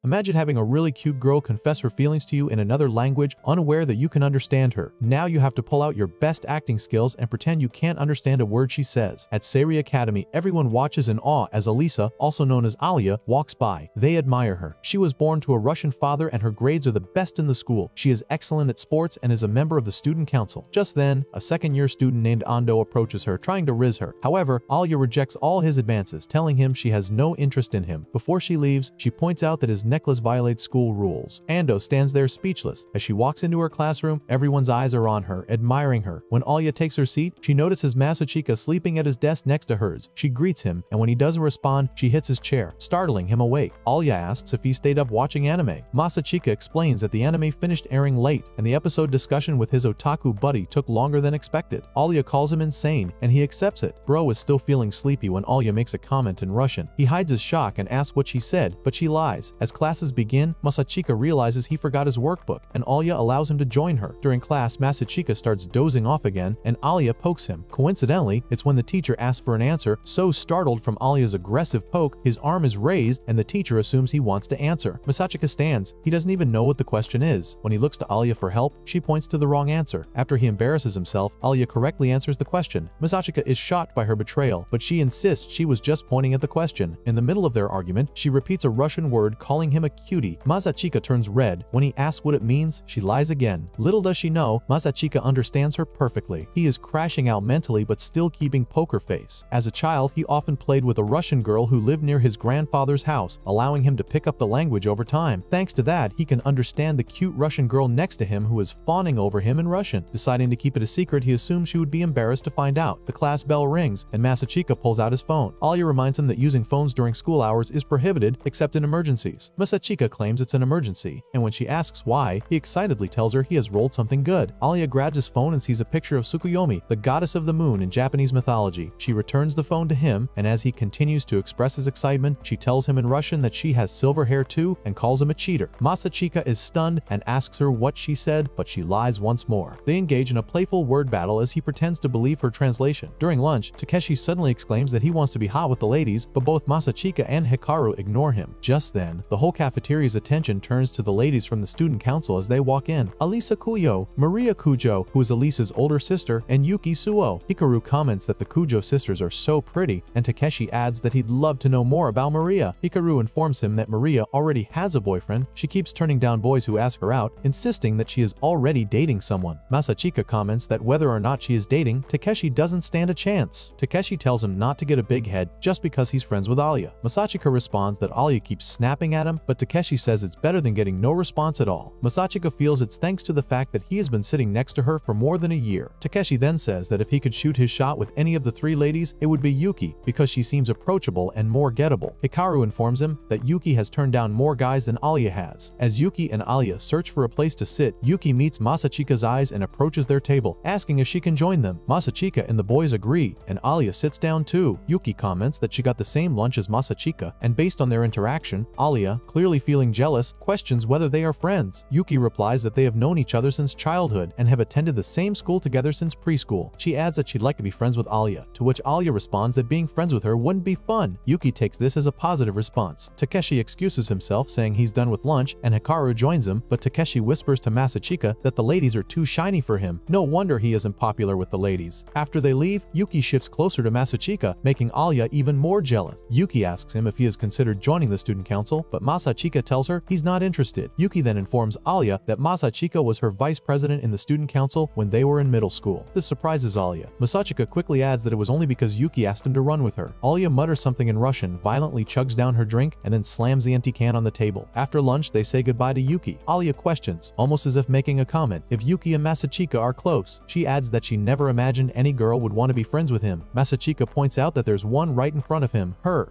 Imagine having a really cute girl confess her feelings to you in another language, unaware that you can understand her. Now you have to pull out your best acting skills and pretend you can't understand a word she says. At RIZZ Academy, everyone watches in awe as Alisa, also known as Alia, walks by. They admire her. She was born to a Russian father and her grades are the best in the school. She is excellent at sports and is a member of the student council. Just then, a second-year student named Ando approaches her, trying to RIZZ her. However, Alia rejects all his advances, telling him she has no interest in him. Before she leaves, she points out that his necklace violates school rules. Ando stands there speechless. As she walks into her classroom, everyone's eyes are on her, admiring her. When Alia takes her seat, she notices Masachika sleeping at his desk next to hers. She greets him, and when he doesn't respond, she hits his chair, startling him awake. Alia asks if he stayed up watching anime. Masachika explains that the anime finished airing late, and the episode discussion with his otaku buddy took longer than expected. Alia calls him insane, and he accepts it. Bro is still feeling sleepy when Alia makes a comment in Russian. He hides his shock and asks what she said, but she lies. As classes begin, Masachika realizes he forgot his workbook, and Alia allows him to join her. During class, Masachika starts dozing off again, and Alia pokes him. Coincidentally, it's when the teacher asks for an answer. So startled from Alia's aggressive poke, his arm is raised, and the teacher assumes he wants to answer. Masachika stands. He doesn't even know what the question is. When he looks to Alia for help, she points to the wrong answer. After he embarrasses himself, Alia correctly answers the question. Masachika is shocked by her betrayal, but she insists she was just pointing at the question. In the middle of their argument, she repeats a Russian word, calling him a cutie. Masachika turns red. When he asks what it means, she lies again. Little does she know, Masachika understands her perfectly. He is crashing out mentally but still keeping poker face. As a child, he often played with a Russian girl who lived near his grandfather's house, allowing him to pick up the language over time. Thanks to that, he can understand the cute Russian girl next to him who is fawning over him in Russian. Deciding to keep it a secret, he assumes she would be embarrassed to find out. The class bell rings, and Masachika pulls out his phone. Alia reminds him that using phones during school hours is prohibited, except in emergencies. Masachika claims it's an emergency, and when she asks why, he excitedly tells her he has rolled something good. Alia grabs his phone and sees a picture of Tsukuyomi, the goddess of the moon in Japanese mythology. She returns the phone to him, and as he continues to express his excitement, she tells him in Russian that she has silver hair too and calls him a cheater. Masachika is stunned and asks her what she said, but she lies once more. They engage in a playful word battle as he pretends to believe her translation. During lunch, Takeshi suddenly exclaims that he wants to be hot with the ladies, but both Masachika and Hikaru ignore him. Just then, the whole cafeteria's attention turns to the ladies from the student council as they walk in. Alisa Kuyo, Maria Kujo, who is Alisa's older sister, and Yuki Suo. Hikaru comments that the Kujo sisters are so pretty, and Takeshi adds that he'd love to know more about Maria. Hikaru informs him that Maria already has a boyfriend. She keeps turning down boys who ask her out, insisting that she is already dating someone. Masachika comments that whether or not she is dating, Takeshi doesn't stand a chance. Takeshi tells him not to get a big head just because he's friends with Alia. Masachika responds that Alia keeps snapping at him, but Takeshi says it's better than getting no response at all. Masachika feels it's thanks to the fact that he has been sitting next to her for more than a year. Takeshi then says that if he could shoot his shot with any of the three ladies, it would be Yuki, because she seems approachable and more gettable. Hikaru informs him that Yuki has turned down more guys than Alia has. As Yuki and Alia search for a place to sit, Yuki meets Masachika's eyes and approaches their table, asking if she can join them. Masachika and the boys agree, and Alia sits down too. Yuki comments that she got the same lunch as Masachika, and based on their interaction, Alia, clearly feeling jealous, questions whether they are friends. Yuki replies that they have known each other since childhood and have attended the same school together since preschool. She adds that she'd like to be friends with Alia, to which Alia responds that being friends with her wouldn't be fun. Yuki takes this as a positive response. Takeshi excuses himself, saying he's done with lunch, and Hikaru joins him, but Takeshi whispers to Masachika that the ladies are too shiny for him. No wonder he isn't popular with the ladies. After they leave, Yuki shifts closer to Masachika, making Alia even more jealous. Yuki asks him if he has considered joining the student council, but Masachika tells her he's not interested. Yuki then informs Alia that Masachika was her vice president in the student council when they were in middle school. This surprises Alia. Masachika quickly adds that it was only because Yuki asked him to run with her. Alia mutters something in Russian, violently chugs down her drink, and then slams the empty can on the table. After lunch, they say goodbye to Yuki. Alia questions, almost as if making a comment, if Yuki and Masachika are close. She adds that she never imagined any girl would want to be friends with him. Masachika points out that there's one right in front of him, her.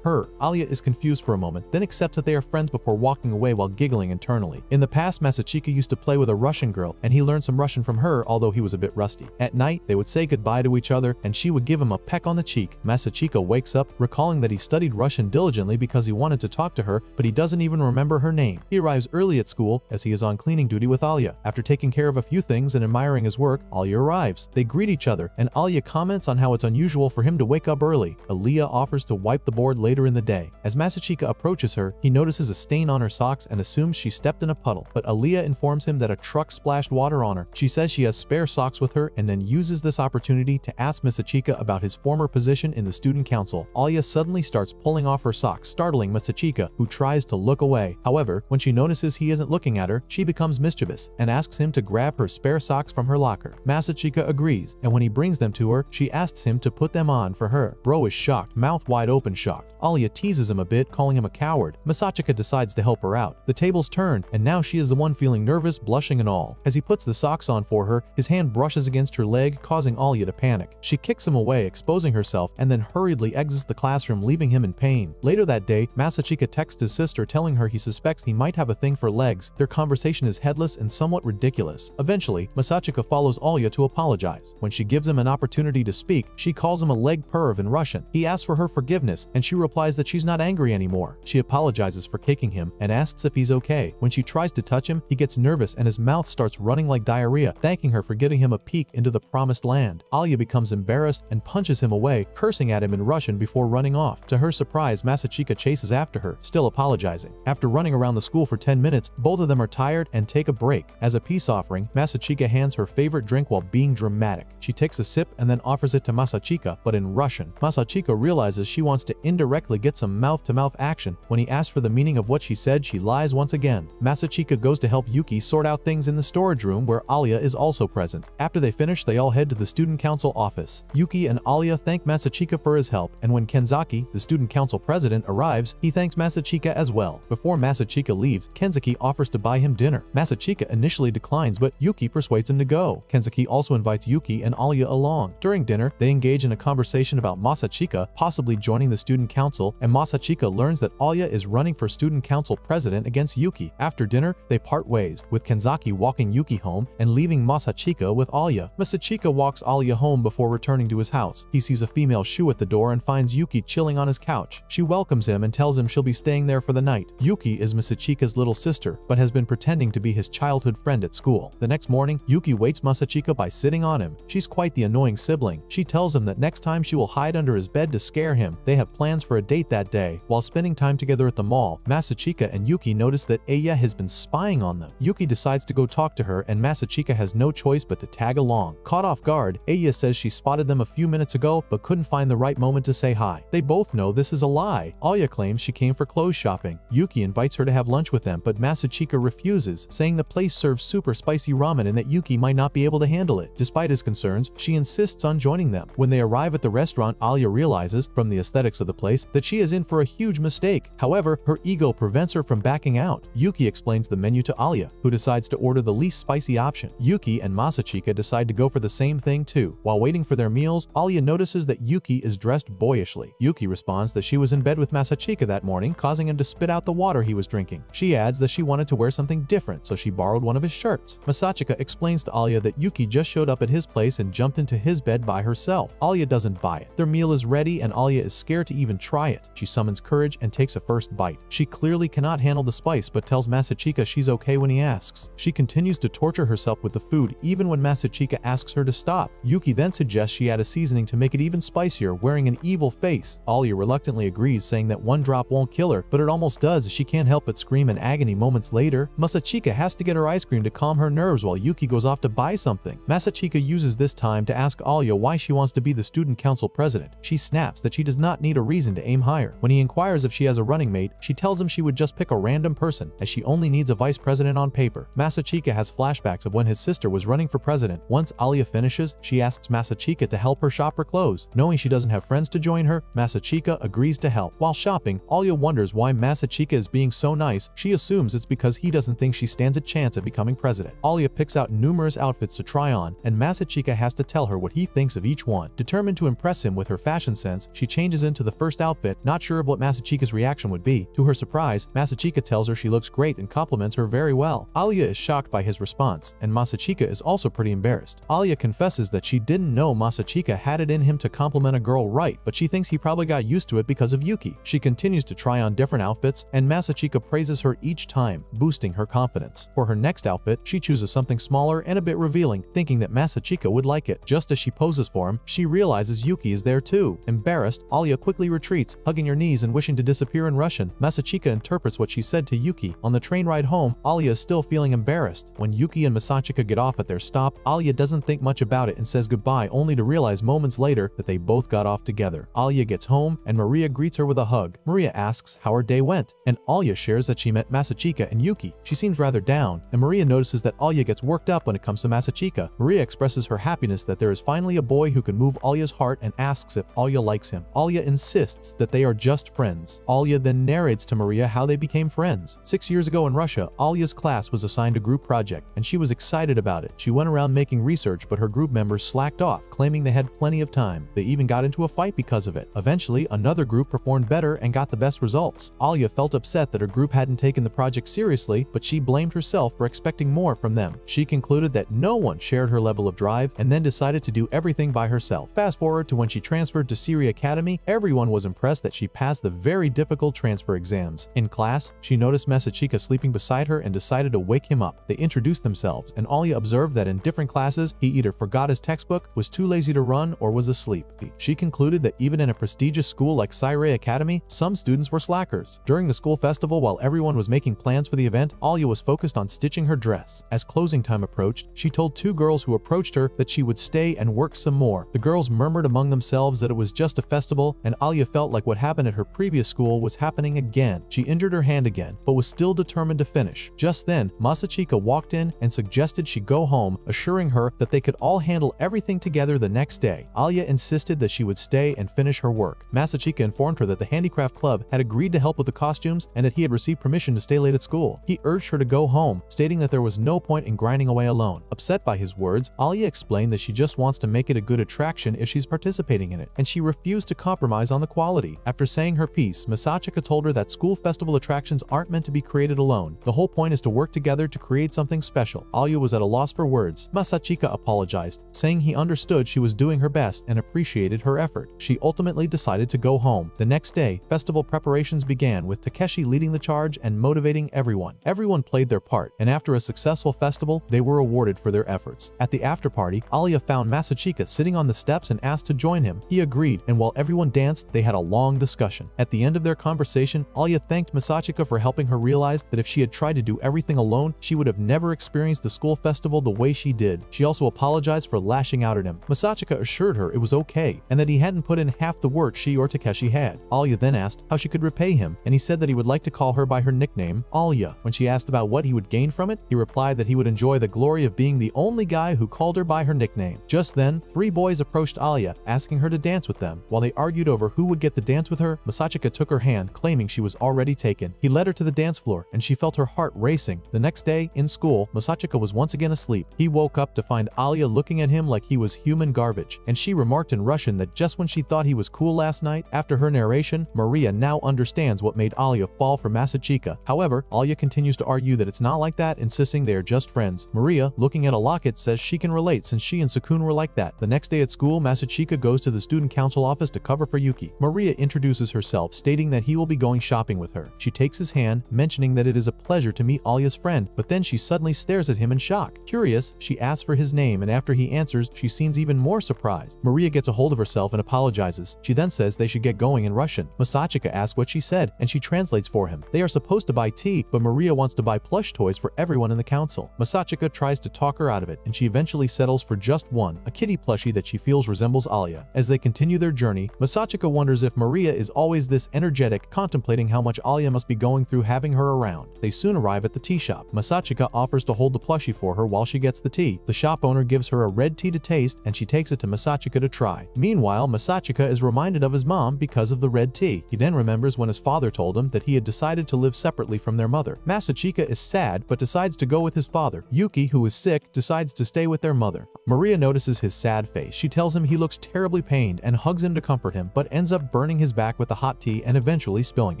Her. Alia is confused for a moment, then accepts that they are friends before walking away while giggling internally. In the past, Masachika used to play with a Russian girl, and he learned some Russian from her, although he was a bit rusty. At night, they would say goodbye to each other, and she would give him a peck on the cheek. Masachika wakes up, recalling that he studied Russian diligently because he wanted to talk to her, but he doesn't even remember her name. He arrives early at school, as he is on cleaning duty with Alia. After taking care of a few things and admiring his work, Alia arrives. They greet each other, and Alia comments on how it's unusual for him to wake up early. Alia offers to wipe the board later in the day. As Masachika approaches her, he He notices a stain on her socks and assumes she stepped in a puddle, but Aaliyah informs him that a truck splashed water on her. She says she has spare socks with her and then uses this opportunity to ask Masachika about his former position in the student council. Aaliyah suddenly starts pulling off her socks, startling Masachika, who tries to look away. However, when she notices he isn't looking at her, she becomes mischievous and asks him to grab her spare socks from her locker. Masachika agrees, and when he brings them to her, she asks him to put them on for her. Bro is shocked, mouth wide open shocked. Aaliyah teases him a bit, calling him a coward. Masachika decides to help her out. The tables turn, and now she is the one feeling nervous, blushing and all. As he puts the socks on for her, his hand brushes against her leg, causing Aaliyah to panic. She kicks him away, exposing herself, and then hurriedly exits the classroom, leaving him in pain. Later that day, Masachika texts his sister telling her he suspects he might have a thing for legs. Their conversation is headless and somewhat ridiculous. Eventually, Masachika follows Aaliyah to apologize. When she gives him an opportunity to speak, she calls him a leg perv in Russian. He asks for her forgiveness, and she replies that she's not angry anymore. She apologizes for kicking him and asks if he's okay. When she tries to touch him, he gets nervous and his mouth starts running like diarrhea, thanking her for giving him a peek into the promised land. Aaliyah becomes embarrassed and punches him away, cursing at him in Russian before running off. To her surprise, Masachika chases after her, still apologizing. After running around the school for 10 minutes, both of them are tired and take a break. As a peace offering, Masachika hands her favorite drink while being dramatic. She takes a sip and then offers it to Masachika, but in Russian. Masachika realizes she wants to indirectly get some mouth-to-mouth action. When he asks for the meaning of what she said, she lies once again. Masachika goes to help Yuki sort out things in the storage room where Aaliyah is also present. After they finish, they all head to the student council office. Yuki and Aaliyah thank Masachika for his help, and when Kenzaki, the student council president, arrives, he thanks Masachika as well. Before Masachika leaves, Kenzaki offers to buy him dinner. Masachika initially declines, but Yuki persuades him to go. Kenzaki also invites Yuki and Aaliyah along. During dinner, they engage in a conversation about Masachika possibly joining the student council, and Masachika learns that Aaliyah is running for student council president against Yuki. After dinner, they part ways, with Kenzaki walking Yuki home and leaving Masachika with Aaliyah. Masachika walks Aaliyah home before returning to his house. He sees a female shoe at the door and finds Yuki chilling on his couch. She welcomes him and tells him she'll be staying there for the night. Yuki is Masachika's little sister, but has been pretending to be his childhood friend at school. The next morning, Yuki wakes Masachika by sitting on him. She's quite the annoying sibling. She tells him that next time she will hide under his bed to scare him. They have plans for a date that day. While spending time together at the mall, Masachika and Yuki notice that Aya has been spying on them. Yuki decides to go talk to her, and Masachika has no choice but to tag along. Caught off guard, Aya says she spotted them a few minutes ago but couldn't find the right moment to say hi. They both know this is a lie. Aya claims she came for clothes shopping. Yuki invites her to have lunch with them, but Masachika refuses, saying the place serves super spicy ramen and that Yuki might not be able to handle it. Despite his concerns, she insists on joining them. When they arrive at the restaurant, Aya realizes, from the aesthetics of the place, that she is in for a huge mistake. However, her ego prevents her from backing out. Yuki explains the menu to Aya, who decides to order the least spicy option. Yuki and Masachika decide to go for the same thing too. While waiting for their meals, Aya notices that Yuki is dressed boyishly. Yuki responds that she was in bed with Masachika that morning, causing him to spit out the water he was drinking. She adds that she wanted to wear something different, so she borrowed one of his shirts. Masachika explains to Aya that Yuki just showed up at his place and jumped into his bed by herself. Aya doesn't buy it. Their meal is ready and Aya is scared to even try it. She summons courage and takes a first bite. She clearly cannot handle the spice but tells Masachika she's okay when he asks. She continues to torture herself with the food even when Masachika asks her to stop. Yuki then suggests she add a seasoning to make it even spicier, wearing an evil face. Aya reluctantly agrees, saying that one drop won't kill her, but it almost does as she can't help but scream in agony moments later. Masachika has to get her ice cream to calm her nerves while Yuki goes off to buy something. Masachika uses this time to ask Aya why she wants to be the student council president. She snaps that she does not need a reason to aim higher. When he inquires if she has a running mate, she tells him she would just pick a random person, as she only needs a vice president on paper. Masachika has flashbacks of when his sister was running for president. Once Aya finishes, she asks Masachika to help her shop for clothes. Knowing she doesn't have friends to join her, Masachika agrees to help. While shopping, Aya wonders why Masachika is being so nice. She assumes it's because he doesn't think she stands a chance at becoming president. Aya picks out numerous outfits to try on, and Masachika has to tell her what he thinks of each one. Determined to impress him with her fashion sense, she changes into the first outfit, not sure of what Masachika's reaction would be. To her surprise, Masachika tells her she looks great and compliments her very well. Aya is shocked by his response, and Masachika is also pretty embarrassed. Aya confesses that she didn't know Masachika had it in him to compliment a girl right, but she thinks he probably got used to it because of Yuki. She continues to try on different outfits, and Masachika praises her each time, boosting her confidence. For her next outfit, she chooses something smaller and a bit revealing, thinking that Masachika would like it. Just as she poses for him, she realizes Yuki is there too. Embarrassed, Aya quickly retreats, hugging her knees and wishing to disappear in Russian. Masachika interprets what she said to Yuki. On the train ride home, Alya is still feeling embarrassed. When Yuki and Masachika get off at their stop, Alya doesn't think much about it and says goodbye, only to realize moments later that they both got off together. Alya gets home and Maria greets her with a hug. Maria asks how her day went, and Alya shares that she met Masachika and Yuki. She seems rather down, and Maria notices that Alya gets worked up when it comes to Masachika. Maria expresses her happiness that there is finally a boy who can move Alya's heart and asks if Alya likes him. Alya insists that they are just friends. Alya then narrates to Maria how they became friends. 6 years ago in Russia, Alya's class was assigned a group project, and she was excited about it. She went around making research, but her group members slacked off, claiming they had plenty of time. They even got into a fight because of it. Eventually, another group performed better and got the best results. Alya felt upset that her group hadn't taken the project seriously, but she blamed herself for expecting more from them. She concluded that no one shared her level of drive and then decided to do everything by herself. Fast forward to when she transferred to RIZZ Academy, everyone was impressed that she passed the very difficult transfer exams. In class, she noticed Masachika sleeping beside her and decided to wake him up. They introduced themselves, and Alya observed that in different classes, he either forgot his textbook, was too lazy to run, or was asleep. She concluded that even in a prestigious school like RIZZ Academy, some students were slackers. During the school festival, while everyone was making plans for the event, Alya was focused on stitching her dress. As closing time approached, she told 2 girls who approached her that she would stay and work some more. The girls murmured among themselves that it was just a festival, and Alya felt like what happened at her previous school was happening again. She injured her hand again, but was still determined to finish. Just then, Masachika walked in and suggested she go home, assuring her that they could all handle everything together the next day. Alya insisted that she would stay and finish her work. Masachika informed her that the handicraft club had agreed to help with the costumes and that he had received permission to stay late at school. He urged her to go home, stating that there was no point in grinding away alone. Upset by his words, Alya explained that she just wants to make it a good attraction if she's participating in it, and she refused to compromise on the quality. After saying her piece, Masachika told her that school festival attractions aren't meant to be created alone. The whole point is to work together to create something special. Alya was at a loss for words. Masachika apologized, saying he understood she was doing her best and appreciated her effort. She ultimately decided to go home. The next day, festival preparations began, with Takeshi leading the charge and motivating everyone. Everyone played their part, and after a successful festival, they were awarded for their efforts. At the after-party, Alya found Masachika sitting on the steps and asked to join him. He agreed, and while everyone danced, they had a long discussion. At the end of their conversation, Alya thanked Masachika for helping her realize that if she had tried to do everything alone, she would have never experienced the school festival the way she did. She also apologized for lashing out at him. Masachika assured her it was okay, and that he hadn't put in half the work she or Takeshi had. Alya then asked how she could repay him, and he said that he would like to call her by her nickname, Alya. When she asked about what he would gain from it, he replied that he would enjoy the glory of being the only guy who called her by her nickname. Just then, 3 boys approached Alya, asking her to dance with them. While they argued over who would get the dance with her, Masachika took her hand, claiming she was already taken. He led her to the dance floor, and she felt her heart racing. The next day, in school, Masachika was once again asleep. He woke up to find Alya looking at him like he was human garbage, and she remarked in Russian that just when she thought he was cool last night, after her narration, Maria now understands what made Alya fall for Masachika. However, Alya continues to argue that it's not like that, insisting they are just friends. Maria, looking at a locket, says she can relate since she and Sukun were like that. The next day at school, Masachika goes to the student council office to cover for Yuki. Maria introduces herself, stating that he will be going shopping with her. She takes his hand, mentioning that it is a pleasure to meet Alya's friend, but then she suddenly stares at him in shock. Curious, she asks for his name, and after he answers, she seems even more surprised. Maria gets a hold of herself and apologizes. She then says they should get going in Russian. Masachika asks what she said, and she translates for him. They are supposed to buy tea, but Maria wants to buy plush toys for everyone in the council. Masachika tries to talk her out of it, and she eventually settles for just one, a kitty plushie that she feels resembles Alya. As they continue their journey, Masachika wonders if Maria is always this energetic, contemplating how much Alya must be going through having her around. They soon arrive at the tea shop. Masachika offers to hold the plushie for her while she gets the tea. The shop owner gives her a red tea to taste, and she takes it to Masachika to try. Meanwhile, Masachika is reminded of his mom because of the red tea. He then remembers when his father told him that he had decided to live separately from their mother. Masachika is sad but decides to go with his father. Yuki, who is sick, decides to stay with their mother. Maria notices his sad face. She tells him he looks terribly pained and hugs him to comfort him, but ends up burning his back with the hot tea and eventually spilling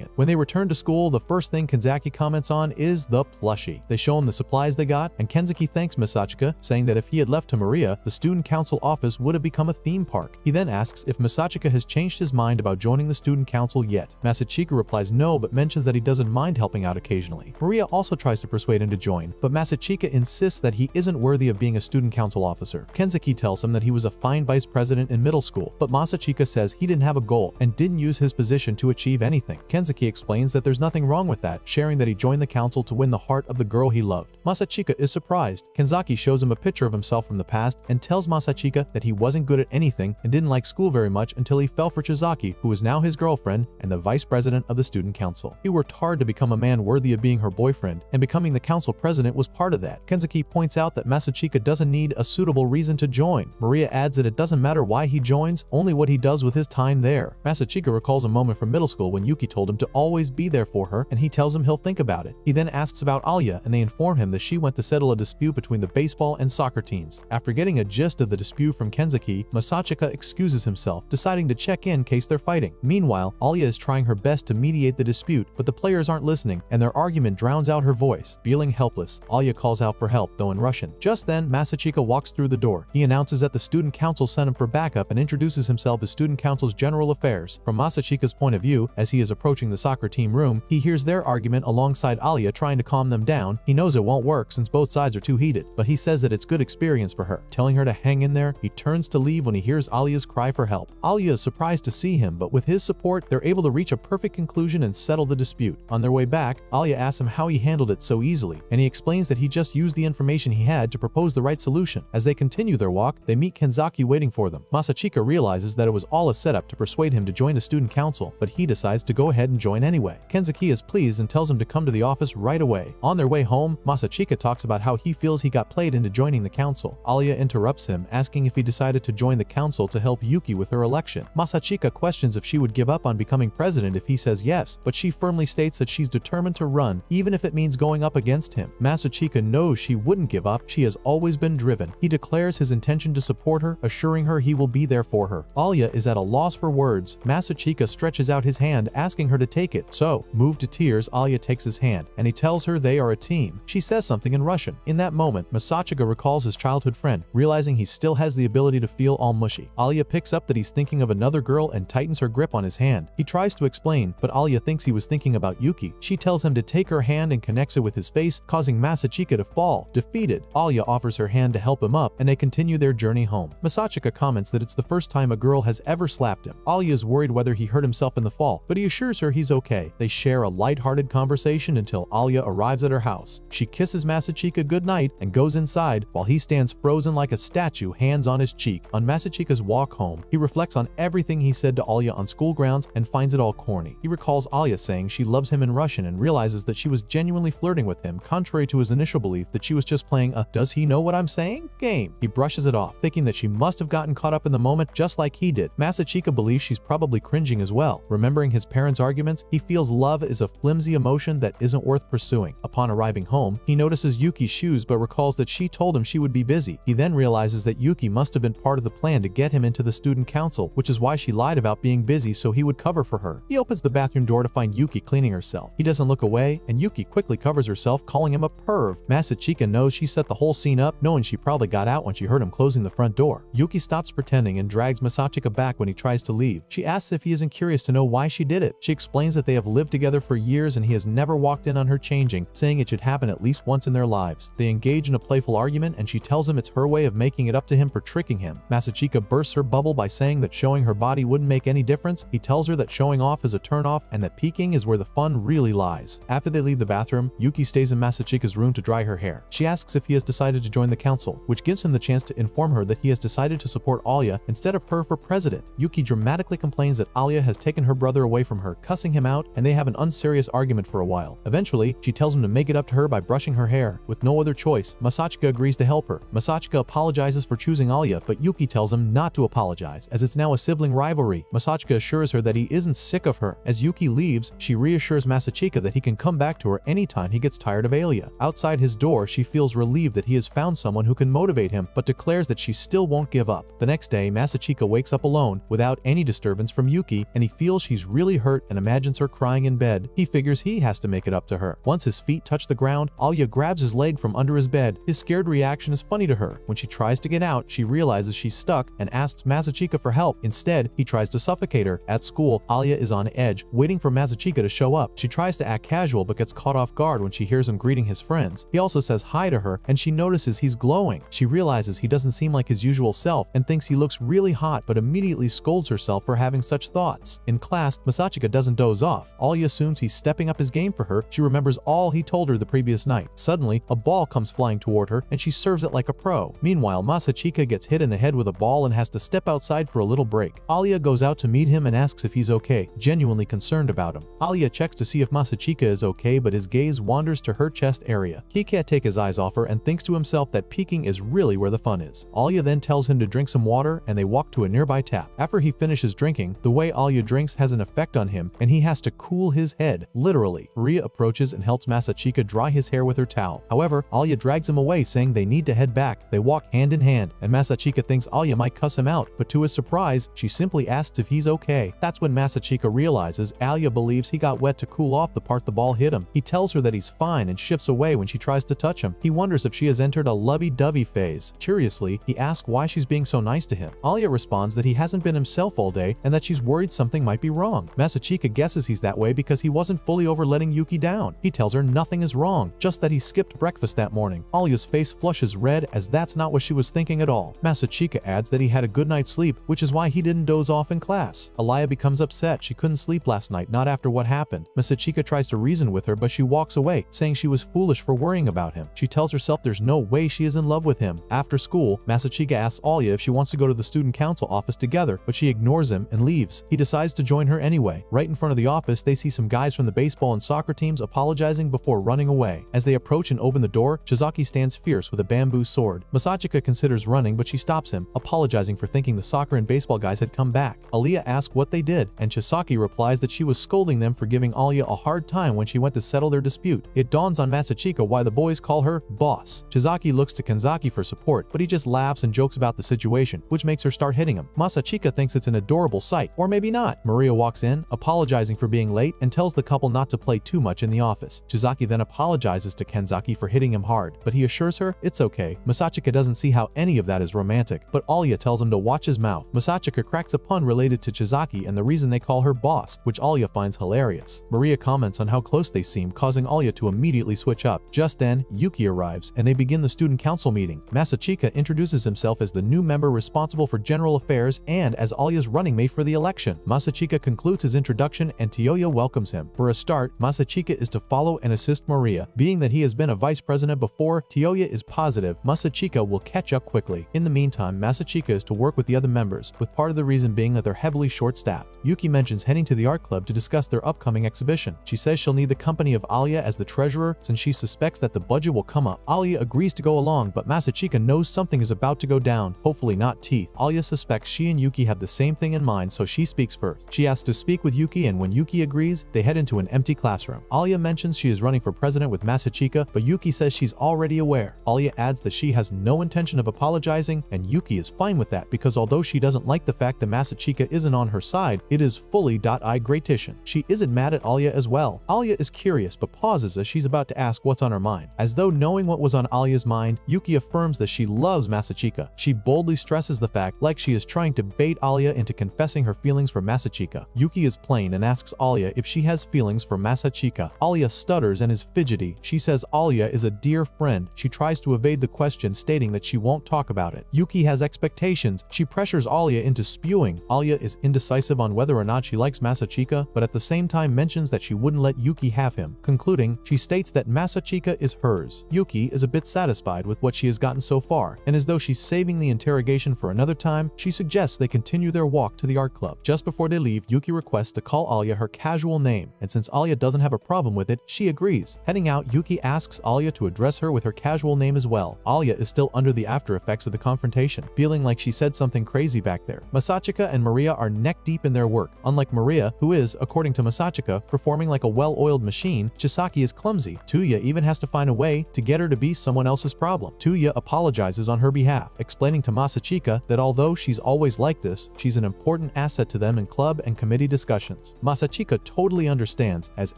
it. When they return to school, the first thing Kenzaki comments on is the plushie. They show him the supplies they got, and Kenzaki thanks Masachika, saying that if he had left to Maria, the student council office would have become a theme park. He then asks if Masachika has changed his mind about joining the student council yet. Masachika replies no, but mentions that he doesn't mind helping out occasionally. Maria also tries to persuade him to join, but Masachika insists that he isn't worthy of being a student council officer. Kenzaki tells him that he was a fine vice president in middle school, but Masachika says he didn't have a goal and didn't use his position to achieve anything. Kenzaki Kensuke explains that there's nothing wrong with that, sharing that he joined the council to win the heart of the girl he loved. Masachika is surprised. Kenzaki shows him a picture of himself from the past and tells Masachika that he wasn't good at anything and didn't like school very much until he fell for Chizaki, who is now his girlfriend and the vice president of the student council. He worked hard to become a man worthy of being her boyfriend, and becoming the council president was part of that. Kensuke points out that Masachika doesn't need a suitable reason to join. Maria adds that it doesn't matter why he joins, only what he does with his time there. Masachika recalls a moment from middle school when Yuki told him to always be there for her, and he tells him he'll think about it. He then asks about Alya, and they inform him that she went to settle a dispute between the baseball and soccer teams. After getting a gist of the dispute from Kensuke, Masachika excuses himself, deciding to check in case they're fighting. Meanwhile, Alya is trying her best to mediate the dispute, but the players aren't listening, and their argument drowns out her voice. Feeling helpless, Alya calls out for help, though in Russian. Just then, Masachika walks through the door. He announces that the student council sent him for backup and introduces himself as student council's general affairs. From Masachika's point of view, as he is approaching the soccer team room, he hears their argument alongside Alya trying to calm them down. He knows it won't work since both sides are too heated, but he says that it's good experience for her. Telling her to hang in there, he turns to leave when he hears Alya's cry for help. Alya is surprised to see him, but with his support, they're able to reach a perfect conclusion and settle the dispute. On their way back, Alya asks him how he handled it so easily, and he explains that he just used the information he had to propose the right solution. As they continue their walk, they meet Kenzaki waiting for them. Masachika realizes that it was all a setup to persuade him to join the student council, but he decides to go ahead and join anyway. Kenzaki is pleased and tells him to come to the office right away. On their way home, Masachika talks about how he feels he got played into joining the council. Alya interrupts him, asking if he decided to join the council to help Yuki with her election. Masachika questions if she would give up on becoming president if he says yes, but she firmly states that she's determined to run, even if it means going up against him. Masachika knows she wouldn't give up. She has always been driven. He declares his intention to support her, assuring her he will be there for her. Alya is at a loss for words. Masachika stretches out his hand, asking her to take it. So, moved to tears, Alya takes his hand, and he tells her they are a team. She says something in Russian. In that moment, Masachika recalls his childhood friend, realizing he still has the ability to feel all mushy. Alya picks up that he's thinking of another girl and tightens her grip on his hand. He tries to explain, but Alya thinks he was thinking about Yuki. She tells him to take her hand and connects it with his face, causing Masachika to fall. Defeated, Alya offers her hand to help him up, and they continue their journey home. Masachika comments that it's the first time a girl has ever slapped him. Alya is worried whether he hurt himself in the fall, but he assures her he's okay. They share a light-hearted conversation until Alya arrives at her house. She kisses Masachika goodnight and goes inside, while he stands frozen like a statue, hands on his cheek. On Masachika's walk home, he reflects on everything he said to Alya on school grounds and finds it all corny. He recalls Alya saying she loves him in Russian and realizes that she was genuinely flirting with him, contrary to his initial belief that she was just playing a "does he know what I'm saying?" game. He brushes it off, thinking that she must have gotten caught up in the moment just like he did. Masachika believes she's probably cringing as well. Remembering his parents' arguments, he feels love is a flimsy emotion that isn't worth pursuing. Upon arriving home, he notices Yuki's shoes but recalls that she told him she would be busy. He then realizes that Yuki must have been part of the plan to get him into the student council, which is why she lied about being busy so he would cover for her. He opens the bathroom door to find Yuki cleaning herself. He doesn't look away, and Yuki quickly covers herself, calling him a perv. Masachika knows she set the whole scene up, knowing she probably got out when she heard him closing the front door. Yuki stops pretending and drags Masachika back when he tries to leave. She asks if he isn't curious to know why she did it. She explains that they have lived together for years and he has never walked in on her changing, saying it should happen at least once in their lives. They engage in a playful argument and she tells him it's her way of making it up to him for tricking him. Masachika bursts her bubble by saying that showing her body wouldn't make any difference. He tells her that showing off is a turnoff and that peeking is where the fun really lies. After they leave the bathroom, Yuki stays in Masachika's room to dry her hair. She asks if he has decided to join the council, which gives him the chance to inform her that he has decided to support Alya instead of her for president. Yuki dramatically complains that Alya has taken her brother away from her, cussing him out, and they have an unserious argument for a while. Eventually, she tells him to make it up to her by brushing her hair. With no other choice, Masachika agrees to help her. Masachika apologizes for choosing Alya, but Yuki tells him not to apologize, as it's now a sibling rivalry. Masachika assures her that he isn't sick of her. As Yuki leaves, she reassures Masachika that he can come back to her anytime he gets tired of Alya. Outside his door, she feels relieved that he has found someone who can motivate him, but declares that she still won't give up. The next day, Masachika wakes up alone, without any disturbance from Yuki, and he feels she's really hurt and imagines her crying in bed. He figures he has to make it up to her. Once his feet touch the ground, Alya grabs his leg from under his bed. His scared reaction is funny to her. When she tries to get out, she realizes she's stuck and asks Masachika for help. Instead, he tries to suffocate her. At school, Alya is on edge, waiting for Masachika to show up. She tries to act casual but gets caught off guard when she hears him greeting his friends. He also says hi to her, and she notices he's glowing. She realizes he doesn't seem like his usual self and thinks he looks really hot, but immediately scolds herself for having such thoughts. In class, Masachika doesn't don't doze off. Alya assumes he's stepping up his game for her. She remembers all he told her the previous night. Suddenly, a ball comes flying toward her, and she serves it like a pro. Meanwhile, Masachika gets hit in the head with a ball and has to step outside for a little break. Alya goes out to meet him and asks if he's okay, genuinely concerned about him. Alya checks to see if Masachika is okay, but his gaze wanders to her chest area. He can't take his eyes off her and thinks to himself that peeking is really where the fun is. Alya then tells him to drink some water, and they walk to a nearby tap. After he finishes drinking, the way Alya drinks has an effect on him, and he has to cool his head, literally. Maria approaches and helps Masachika dry his hair with her towel. However, Alya drags him away, saying they need to head back. They walk hand in hand, and Masachika thinks Alya might cuss him out, but to his surprise, she simply asks if he's okay. That's when Masachika realizes Alya believes he got wet to cool off the part the ball hit him. He tells her that he's fine and shifts away when she tries to touch him. He wonders if she has entered a lovey-dovey phase. Curiously, he asks why she's being so nice to him. Alya responds that he hasn't been himself all day and that she's worried something might be wrong. Masachika guesses he's that way because he wasn't fully over letting Yuki down. He tells her nothing is wrong, just that he skipped breakfast that morning. Alya's face flushes red as that's not what she was thinking at all. Masachika adds that he had a good night's sleep, which is why he didn't doze off in class. Alya becomes upset. She couldn't sleep last night, not after what happened. Masachika tries to reason with her, but she walks away, saying she was foolish for worrying about him. She tells herself there's no way she is in love with him. After school, Masachika asks Alya if she wants to go to the student council office together, but she ignores him and leaves. He decides to join her anyway. Right in front of the office, they see some guys from the baseball and soccer teams apologizing before running away. As they approach and open the door, Shizaki stands fierce with a bamboo sword. Masachika considers running, but she stops him, apologizing for thinking the soccer and baseball guys had come back. Alya asks what they did, and Chisaki replies that she was scolding them for giving Alya a hard time when she went to settle their dispute. It dawns on Masachika why the boys call her boss. Chisaki looks to Kanzaki for support, but he just laughs and jokes about the situation, which makes her start hitting him. Masachika thinks it's an adorable sight, or maybe not. Maria walks in, apologizing for being late, and tells the couple not to play too much in the office. Chisaki then apologizes to Kanzaki for hitting him hard, but he assures her it's okay. Masachika doesn't see how any of that is romantic, but Alya tells him to watch his mouth. Masachika cracks a pun related to Chisaki and the reason they call her boss, which Alya finds hilarious. Maria comments on how close they seem, causing Alya to immediately switch up. Just then, Yuki arrives, and they begin the student council meeting. Masachika introduces himself as the new member responsible for general affairs and as Alya's running mate for the election. Masachika concludes his introduction and Tioya welcomes him. For a start, Masachika is to follow and assist Maria. Being that he has been a vice president before, Tioya is positive Masachika will catch up quickly. In the meantime, Masachika is to work with the other members, with part of the reason being that they're heavily short-staffed. Yuki mentions heading to the art club to discuss their upcoming exhibition. She says she'll need the company of Alya as the treasurer since she suspects that the budget will come up. Alya agrees to go along, but Masachika knows something is about to go down, hopefully not teeth. Alya suspects she and Yuki have the same thing in mind, so she speaks first. She asks to speak with Yuki, and when Yuki agrees, they head into an empty classroom. Alya mentions she is running for president with Masachika, but Yuki says she's already aware. Alya adds that she has no intention of apologizing, and Yuki is fine with that because although she doesn't like the fact that Masachika isn't on her side, it is fully I gratition. She isn't mad at Alya as well. Alya is curious but pauses as she's about to ask what's on her mind. As though knowing what was on Alya's mind, Yuki affirms that she loves Masachika. She boldly stresses the fact like she is trying to bait Alya into confessing her feelings for Masachika. Yuki is plain and asks Alya if she has feelings for Masachika. Alya stutters and is fidgety. She says Alya is a dear friend. She tries to evade the question, stating that she won't talk about it. Yuki has expectations. She pressures Alya into spewing. Alya is indecisive on whether or not she likes Masachika, but at the same time mentions that she wouldn't let Yuki have him. Concluding, she states that Masachika is hers. Yuki is a bit satisfied with what she has gotten so far, and as though she's saving the interrogation for another time, she suggests they continue their walk to the art club. Just before they leave, Yuki requests to call Alya her casual name, and since Alya doesn't have a problem with it, she agrees. Heading out, Yuki asks Alya to address her with her casual name as well. Alya is still under the after effects of the confrontation, feeling like she said something crazy back there. Masachika and Maria are neck deep in their work. Unlike Maria, who is, according to Masachika, performing like a well-oiled machine, Chisaki is clumsy. Tuya even has to find a way to get her to be someone else's problem. Tuya apologizes on her behalf, explaining to Masachika that although she's always like this, she's an important asset to them in club and committee discussions. Masachika totally understands, as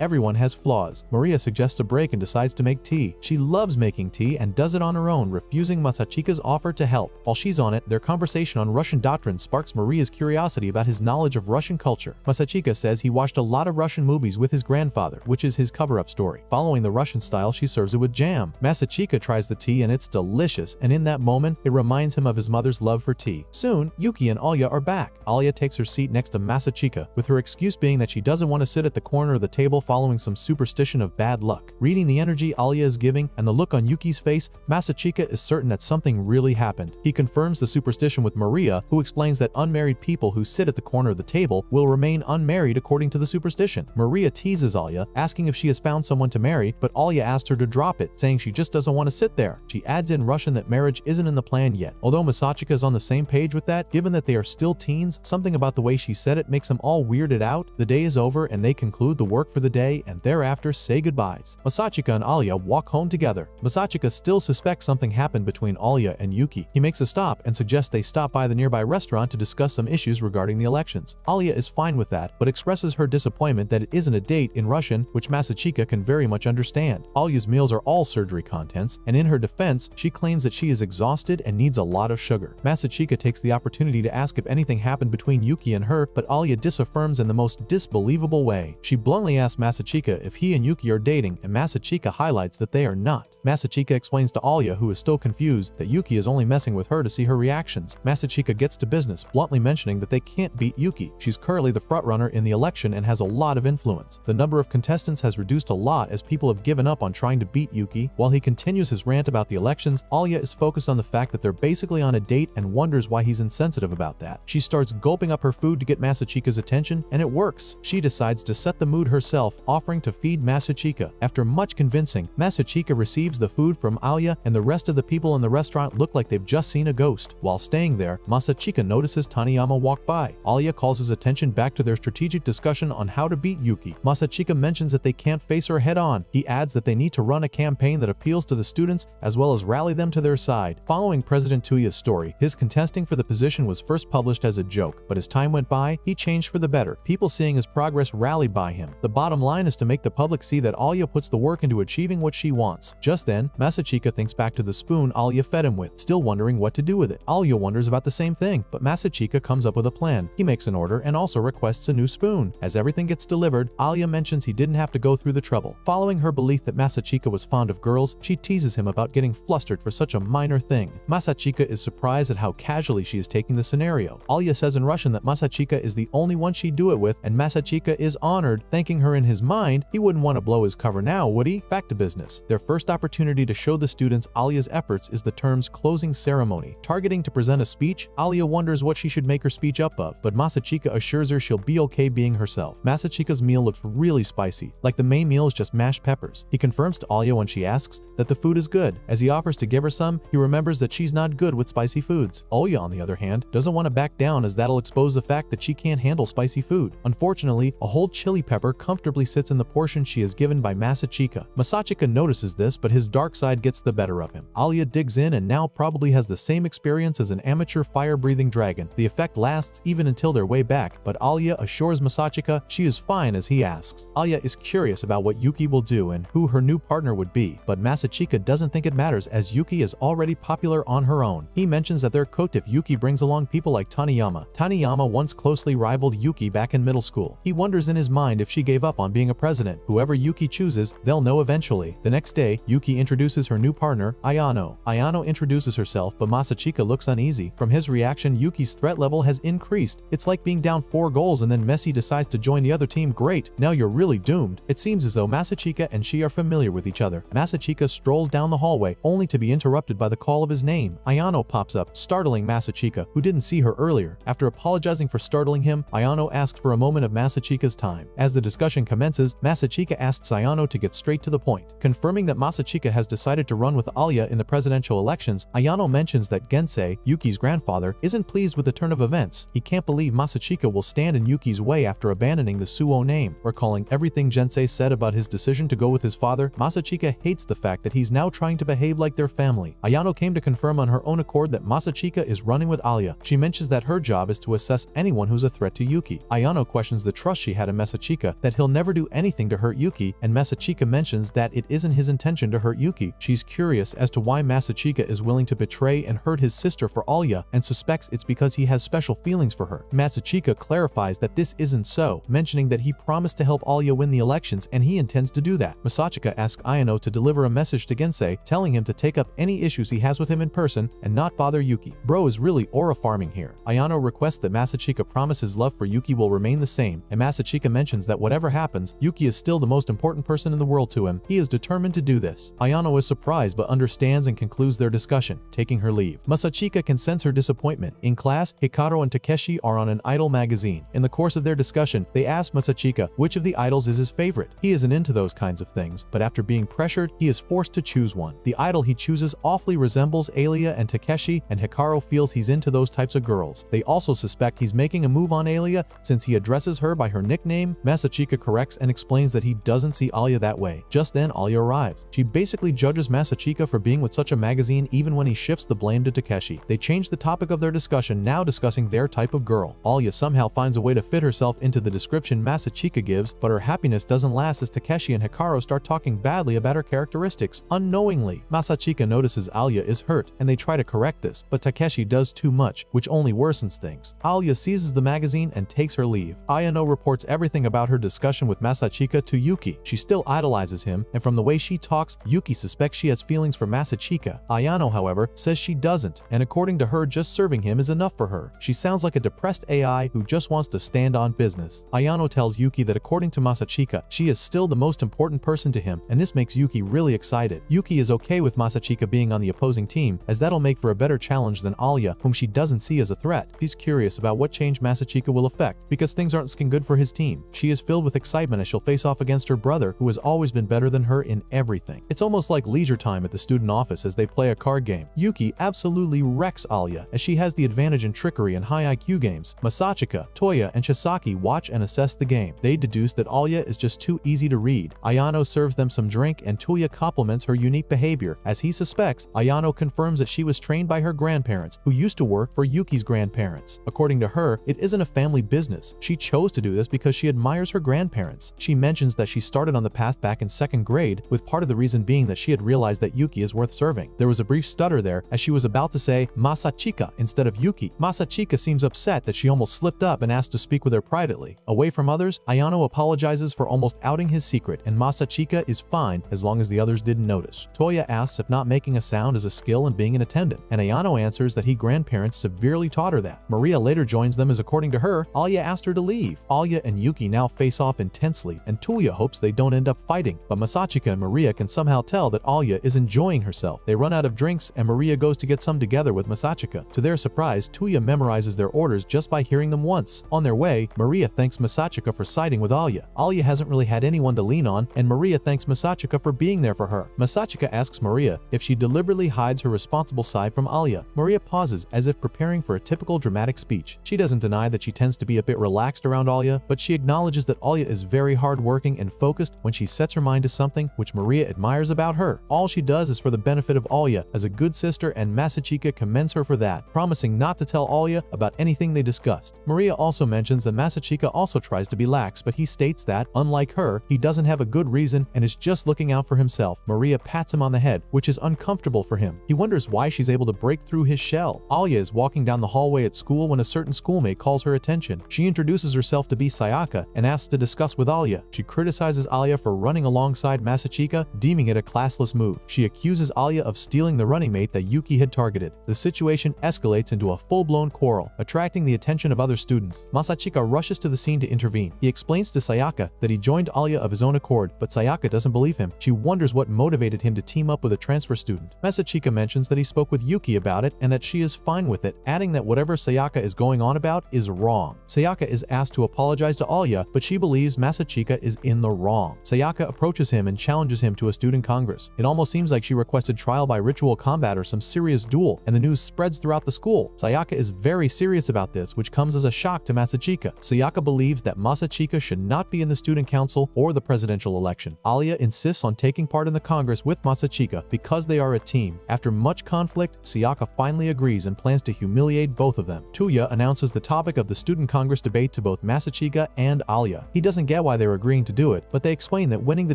everyone has flaws. Maria suggests a break and decides to make tea. She loves making tea and does it on her own, refusing Masachika's offer to help. While she's on it, their conversation on Russian doctrine sparks Maria's curiosity about his knowledge of Russian culture. Masachika says he watched a lot of Russian movies with his grandfather, which is his cover-up story. Following the Russian style, she serves it with jam. Masachika tries the tea and it's delicious, and in that moment, it reminds him of his mother's love for tea. Soon, Yuki and Alya are back. Alya takes her seat next to Masachika, with her excuse excuse being that she doesn't want to sit at the corner of the table following some superstition of bad luck. Reading the energy Alya is giving and the look on Yuki's face, Masachika is certain that something really happened. He confirms the superstition with Maria, who explains that unmarried people who sit at the corner of the table will remain unmarried according to the superstition. Maria teases Alya, asking if she has found someone to marry, but Alya asked her to drop it, saying she just doesn't want to sit there. She adds in Russian that marriage isn't in the plan yet. Although Masachika is on the same page with that, given that they are still teens, something about the way she said it makes them all weirded out. The day is over and they conclude the work for the day and thereafter say goodbyes. Masachika and Alya walk home together. Masachika still suspects something happened between Alya and Yuki. He makes a stop and suggests they stop by the nearby restaurant to discuss some issues regarding the elections. Alya is fine with that, but expresses her disappointment that it isn't a date in Russian, which Masachika can very much understand. Alya's meals are all surgery contents, and in her defense, she claims that she is exhausted and needs a lot of sugar. Masachika takes the opportunity to ask if anything happened between Yuki and her, but Alya disaffirms in the most disbelievable way. She bluntly asks Masachika if he and Yuki are dating, and Masachika highlights that they are not. Masachika explains to Alya, who is still confused, that Yuki is only messing with her to see her reactions. Masachika gets to business, bluntly mentioning that they can't beat Yuki. She's currently the frontrunner in the election and has a lot of influence. The number of contestants has reduced a lot as people have given up on trying to beat Yuki. While he continues his rant about the elections, Alya is focused on the fact that they're basically on a date and wonders why he's insensitive about that. She starts gulping up her food to get Masachika's attention, and it works. She decides to set the mood herself, offering to feed Masachika. After much convincing, Masachika receives the food from Alya, and the rest of the people in the restaurant look like they've just seen a ghost. While staying there, Masachika notices Taniyama walk by. Alya calls his attention back to their strategic discussion on how to beat Yuki. Masachika mentions that they can't face her head-on. He adds that they need to run a campaign that appeals to the students as well as rally them to their side. Following President Tuya's story, his contesting for the position was first published as a joke, but as time went by, he changed for the better. People seeing his progress rallied by him. The bottom line is to make the public see that Alya puts the work into achieving what she wants. Just then, Masachika thinks back to the spoon Alya fed him with, still wondering what to do with it. Alya wonders about the same thing, but Masachika comes up with a plan. He makes an order and also requests a new spoon. As everything gets delivered, Alya mentions he didn't have to go through the trouble. Following her belief that Masachika was fond of girls, she teases him about getting flustered for such a minor thing. Masachika is surprised at how casually she is taking the scenario. Alya says in Russian that Masachika is the only one she'd do it with, and Masachika is honored, thanking her in his mind. He wouldn't want to blow his cover now, would he? Back to business. Their first opportunity to show the students Alya's efforts is the term's closing ceremony. Targeting to present a speech, Alya wonders what she should make her speech up of, but Masachika assures her she'll be okay being herself. Masachika's meal looks really spicy, like the main meal is just mashed peppers. He confirms to Alya when she asks that the food is good. As he offers to give her some, he remembers that she's not good with spicy foods. Alya, on the other hand, doesn't want to back down as that'll expose the fact that she can't handle spicy food. Unfortunately, a whole chili pepper comfortably sits in the portion she is given by Masachika. Masachika notices this, but his dark side gets the better of him. Alya digs in and now probably has the same experience as an amateur fire-breathing dragon. The effect lasts even until their way back, but Alya assures Masachika she is fine as he asks. Alya is curious about what Yuki will do and who her new partner would be, but Masachika doesn't think it matters as Yuki is already popular on her own. He mentions that they're cooked if Yuki brings along people like Taniyama. Taniyama once closely rivaled Yuki back in middle school. He wonders in his mind if she gave up on being a president. Whoever Yuki chooses, they'll know eventually. The next day, Yuki introduces her new partner, Ayano. Ayano introduces herself, but Masachika looks uneasy. From his reaction, Yuki's threat level has increased. It's like being down 4 goals and then Messi decides to join the other team. Great, now you're really doomed. It seems as though Masachika and she are familiar with each other. Masachika strolls down the hallway, only to be interrupted by the call of his name. Ayano pops up, startling Masachika, who didn't see her earlier. After apologizing for startling him, Ayano asks for a moment of Masachika's time. As the discussion commences, Masachika asks Ayano to get straight to the point. Confirming that Masachika has decided to run with Alya in the presidential elections, Ayano mentions that Gensei, Yuki's grandfather, isn't pleased with the turn of events. He can't believe Masachika will stand in Yuki's way after abandoning the Suo name. Recalling everything Gensei said about his decision to go with his father, Masachika hates the fact that he's now trying to behave like their family. Ayano came to confirm on her own accord that Masachika is running with Alya. She mentions that her job is to assess anyone who's a threat to Yuki. Ayano questions the trust she had in Masachika, that he'll never do anything to hurt Yuki, and Masachika mentions that it isn't his intention to hurt Yuki. She's curious as to why Masachika is willing to betray and hurt his sister for Alya, and suspects it's because he has special feelings for her. Masachika clarifies that this isn't so, mentioning that he promised to help Alya win the elections and he intends to do that. Masachika asks Ayano to deliver a message to Gensei, telling him to take up any issues he has with him in person and not bother Yuki. Bro is really aura farming here. Ayano requests that Masachika promise his love for Yuki will remain the same, and Masachika mentions that whatever happens, Yuki is still the most important person in the world to him. He is determined to do this. Ayano is surprised but understands and concludes their discussion, taking her leave. Masachika can sense her disappointment. In class, Hikaru and Takeshi are on an idol magazine. In the course of their discussion, they ask Masachika which of the idols is his favorite. He isn't into those kinds of things, but after being pressured, he is forced to choose one. The idol he chooses awfully resembles Alia and Takeshi, and Hikaru feels he's into those types of girls. They also suspect he's making a move on Alia since he addresses her by her nickname. Masachika corrects and explains that he doesn't see Alia that way. Just then, Alia arrives. She basically judges Masachika for being with such a magazine even when he shifts the blame to Takeshi. They change the topic of their discussion, now discussing their type of girl. Alia somehow finds a way to fit herself into the description Masachika gives, but her happiness doesn't last as Takeshi and Hikaru start talking badly about her characteristics. Unknowingly, Masachika notices Alia is hurt, and they try to correct this, but Takeshi does too much, which only worsens things. Alia seizes the magazine and takes her leave. Ayano reports everything about her discussion with Masachika to Yuki. She still idolizes him, and from the way she talks, Yuki suspects she has feelings for Masachika. Ayano, however, says she doesn't, and according to her, just serving him is enough for her. She sounds like a depressed AI who just wants to stand on business. Ayano tells Yuki that according to Masachika, she is still the most important person to him, and this makes Yuki really excited. Yuki is okay with Masachika being on the opposing team, as that'll make for a better challenge than Alia, whom she doesn't see as a threat. She's curious about what change Masachika will affect, because things aren't looking good for his team. She is filled with excitement as she'll face off against her brother, who has always been better than her in everything. It's almost like leisure time at the student office as they play a card game. Yuki absolutely wrecks Alia, as she has the advantage in trickery and high IQ games. Masachika, Toya, and Chisaki watch and assess the game. They deduce that Alia is just too easy to read. Ayano serves them some drink, and Toya compliments her unique behavior. As he suspects, Ayano confirms that she was trained by her grandparents, who used to work for Yuki's grandparents. According to her, it isn't a family business. She chose to do this because she admires her grandparents. She mentions that she started on the path back in 2nd grade, with part of the reason being that she had realized that Yuki is worth serving. There was a brief stutter there as she was about to say Masachika instead of Yuki. Masachika seems upset that she almost slipped up and asked to speak with her privately. Away from others, Ayano apologizes for almost outing his secret, and Masachika is fine as long as the others didn't notice. Toya asks if not making a sound is a skill in being an attendant, and Ayano answers that his grandparents severely taught her that. Maria later joins them as according to her, Alia asked her to leave. Alia and Yuki now face off intensely, and Toya hopes they don't end up fighting, but Masachika and Maria can somehow tell that Alia is enjoying herself. They run out of drinks, and Maria goes to get some together with Masachika. To their surprise, Toya memorizes their orders just by hearing them once. On their way, Maria thanks Masachika for siding with Alia. Alia hasn't really had anyone to lean on, and Maria thanks Masachika for being there for her. Masachika asks Maria if she deliberately hides her responsible side from Alia. Maria pauses as if preparing for a typical dramatic speech. She doesn't deny that she tends to be a bit relaxed around Alia, but she acknowledges that Alia is very hardworking and focused when she sets her mind to something, which Maria admires about her. All she does is for the benefit of Alia as a good sister, and Masachika commends her for that, promising not to tell Alia about anything they discussed. Maria also mentions that Masachika also tries to be lax, but he states that, unlike her, he doesn't have a good reason and is just looking out for himself. Maria pats him on the head, which is uncomfortable for him. He wonders why she's able to break through his shell. Alia is walking down the hallway at school when a certain schoolmate calls her attention. She introduces herself to be Sayaka and asks to discuss with Alia. She criticizes Alia for running alongside Masachika, deeming it a classless move. She accuses Alia of stealing the running mate that Yuki had targeted. The situation escalates into a full-blown quarrel, attracting the attention of other students. Masachika rushes to the scene to intervene. He explains to Sayaka that he joined Alia of his own accord, but Sayaka doesn't believe him. She wonders what motivated him to team up with a transfer student. Masachika mentions that he spoke with Yuki about it and that she is fine with it, adding that whatever Sayaka is going on about is wrong. Sayaka is asked to apologize to Alia, but she believes Masachika is in the wrong. Sayaka approaches him and challenges him to a student congress. It almost seems like she requested trial by ritual combat or some serious duel, and the news spreads throughout the school. Sayaka is very serious about this, which comes as a shock to Masachika. Sayaka believes that Masachika should not be in the student council or the presidential election. Alia insists on taking part in the congress with Masachika because they are a team. After much conflict, Sayaka finally agrees and plans to humiliate both of them. Toya announces the topic of the student congress debate to both Masachika and Alia. He doesn't get why they're agreeing to do it, but they explain that winning the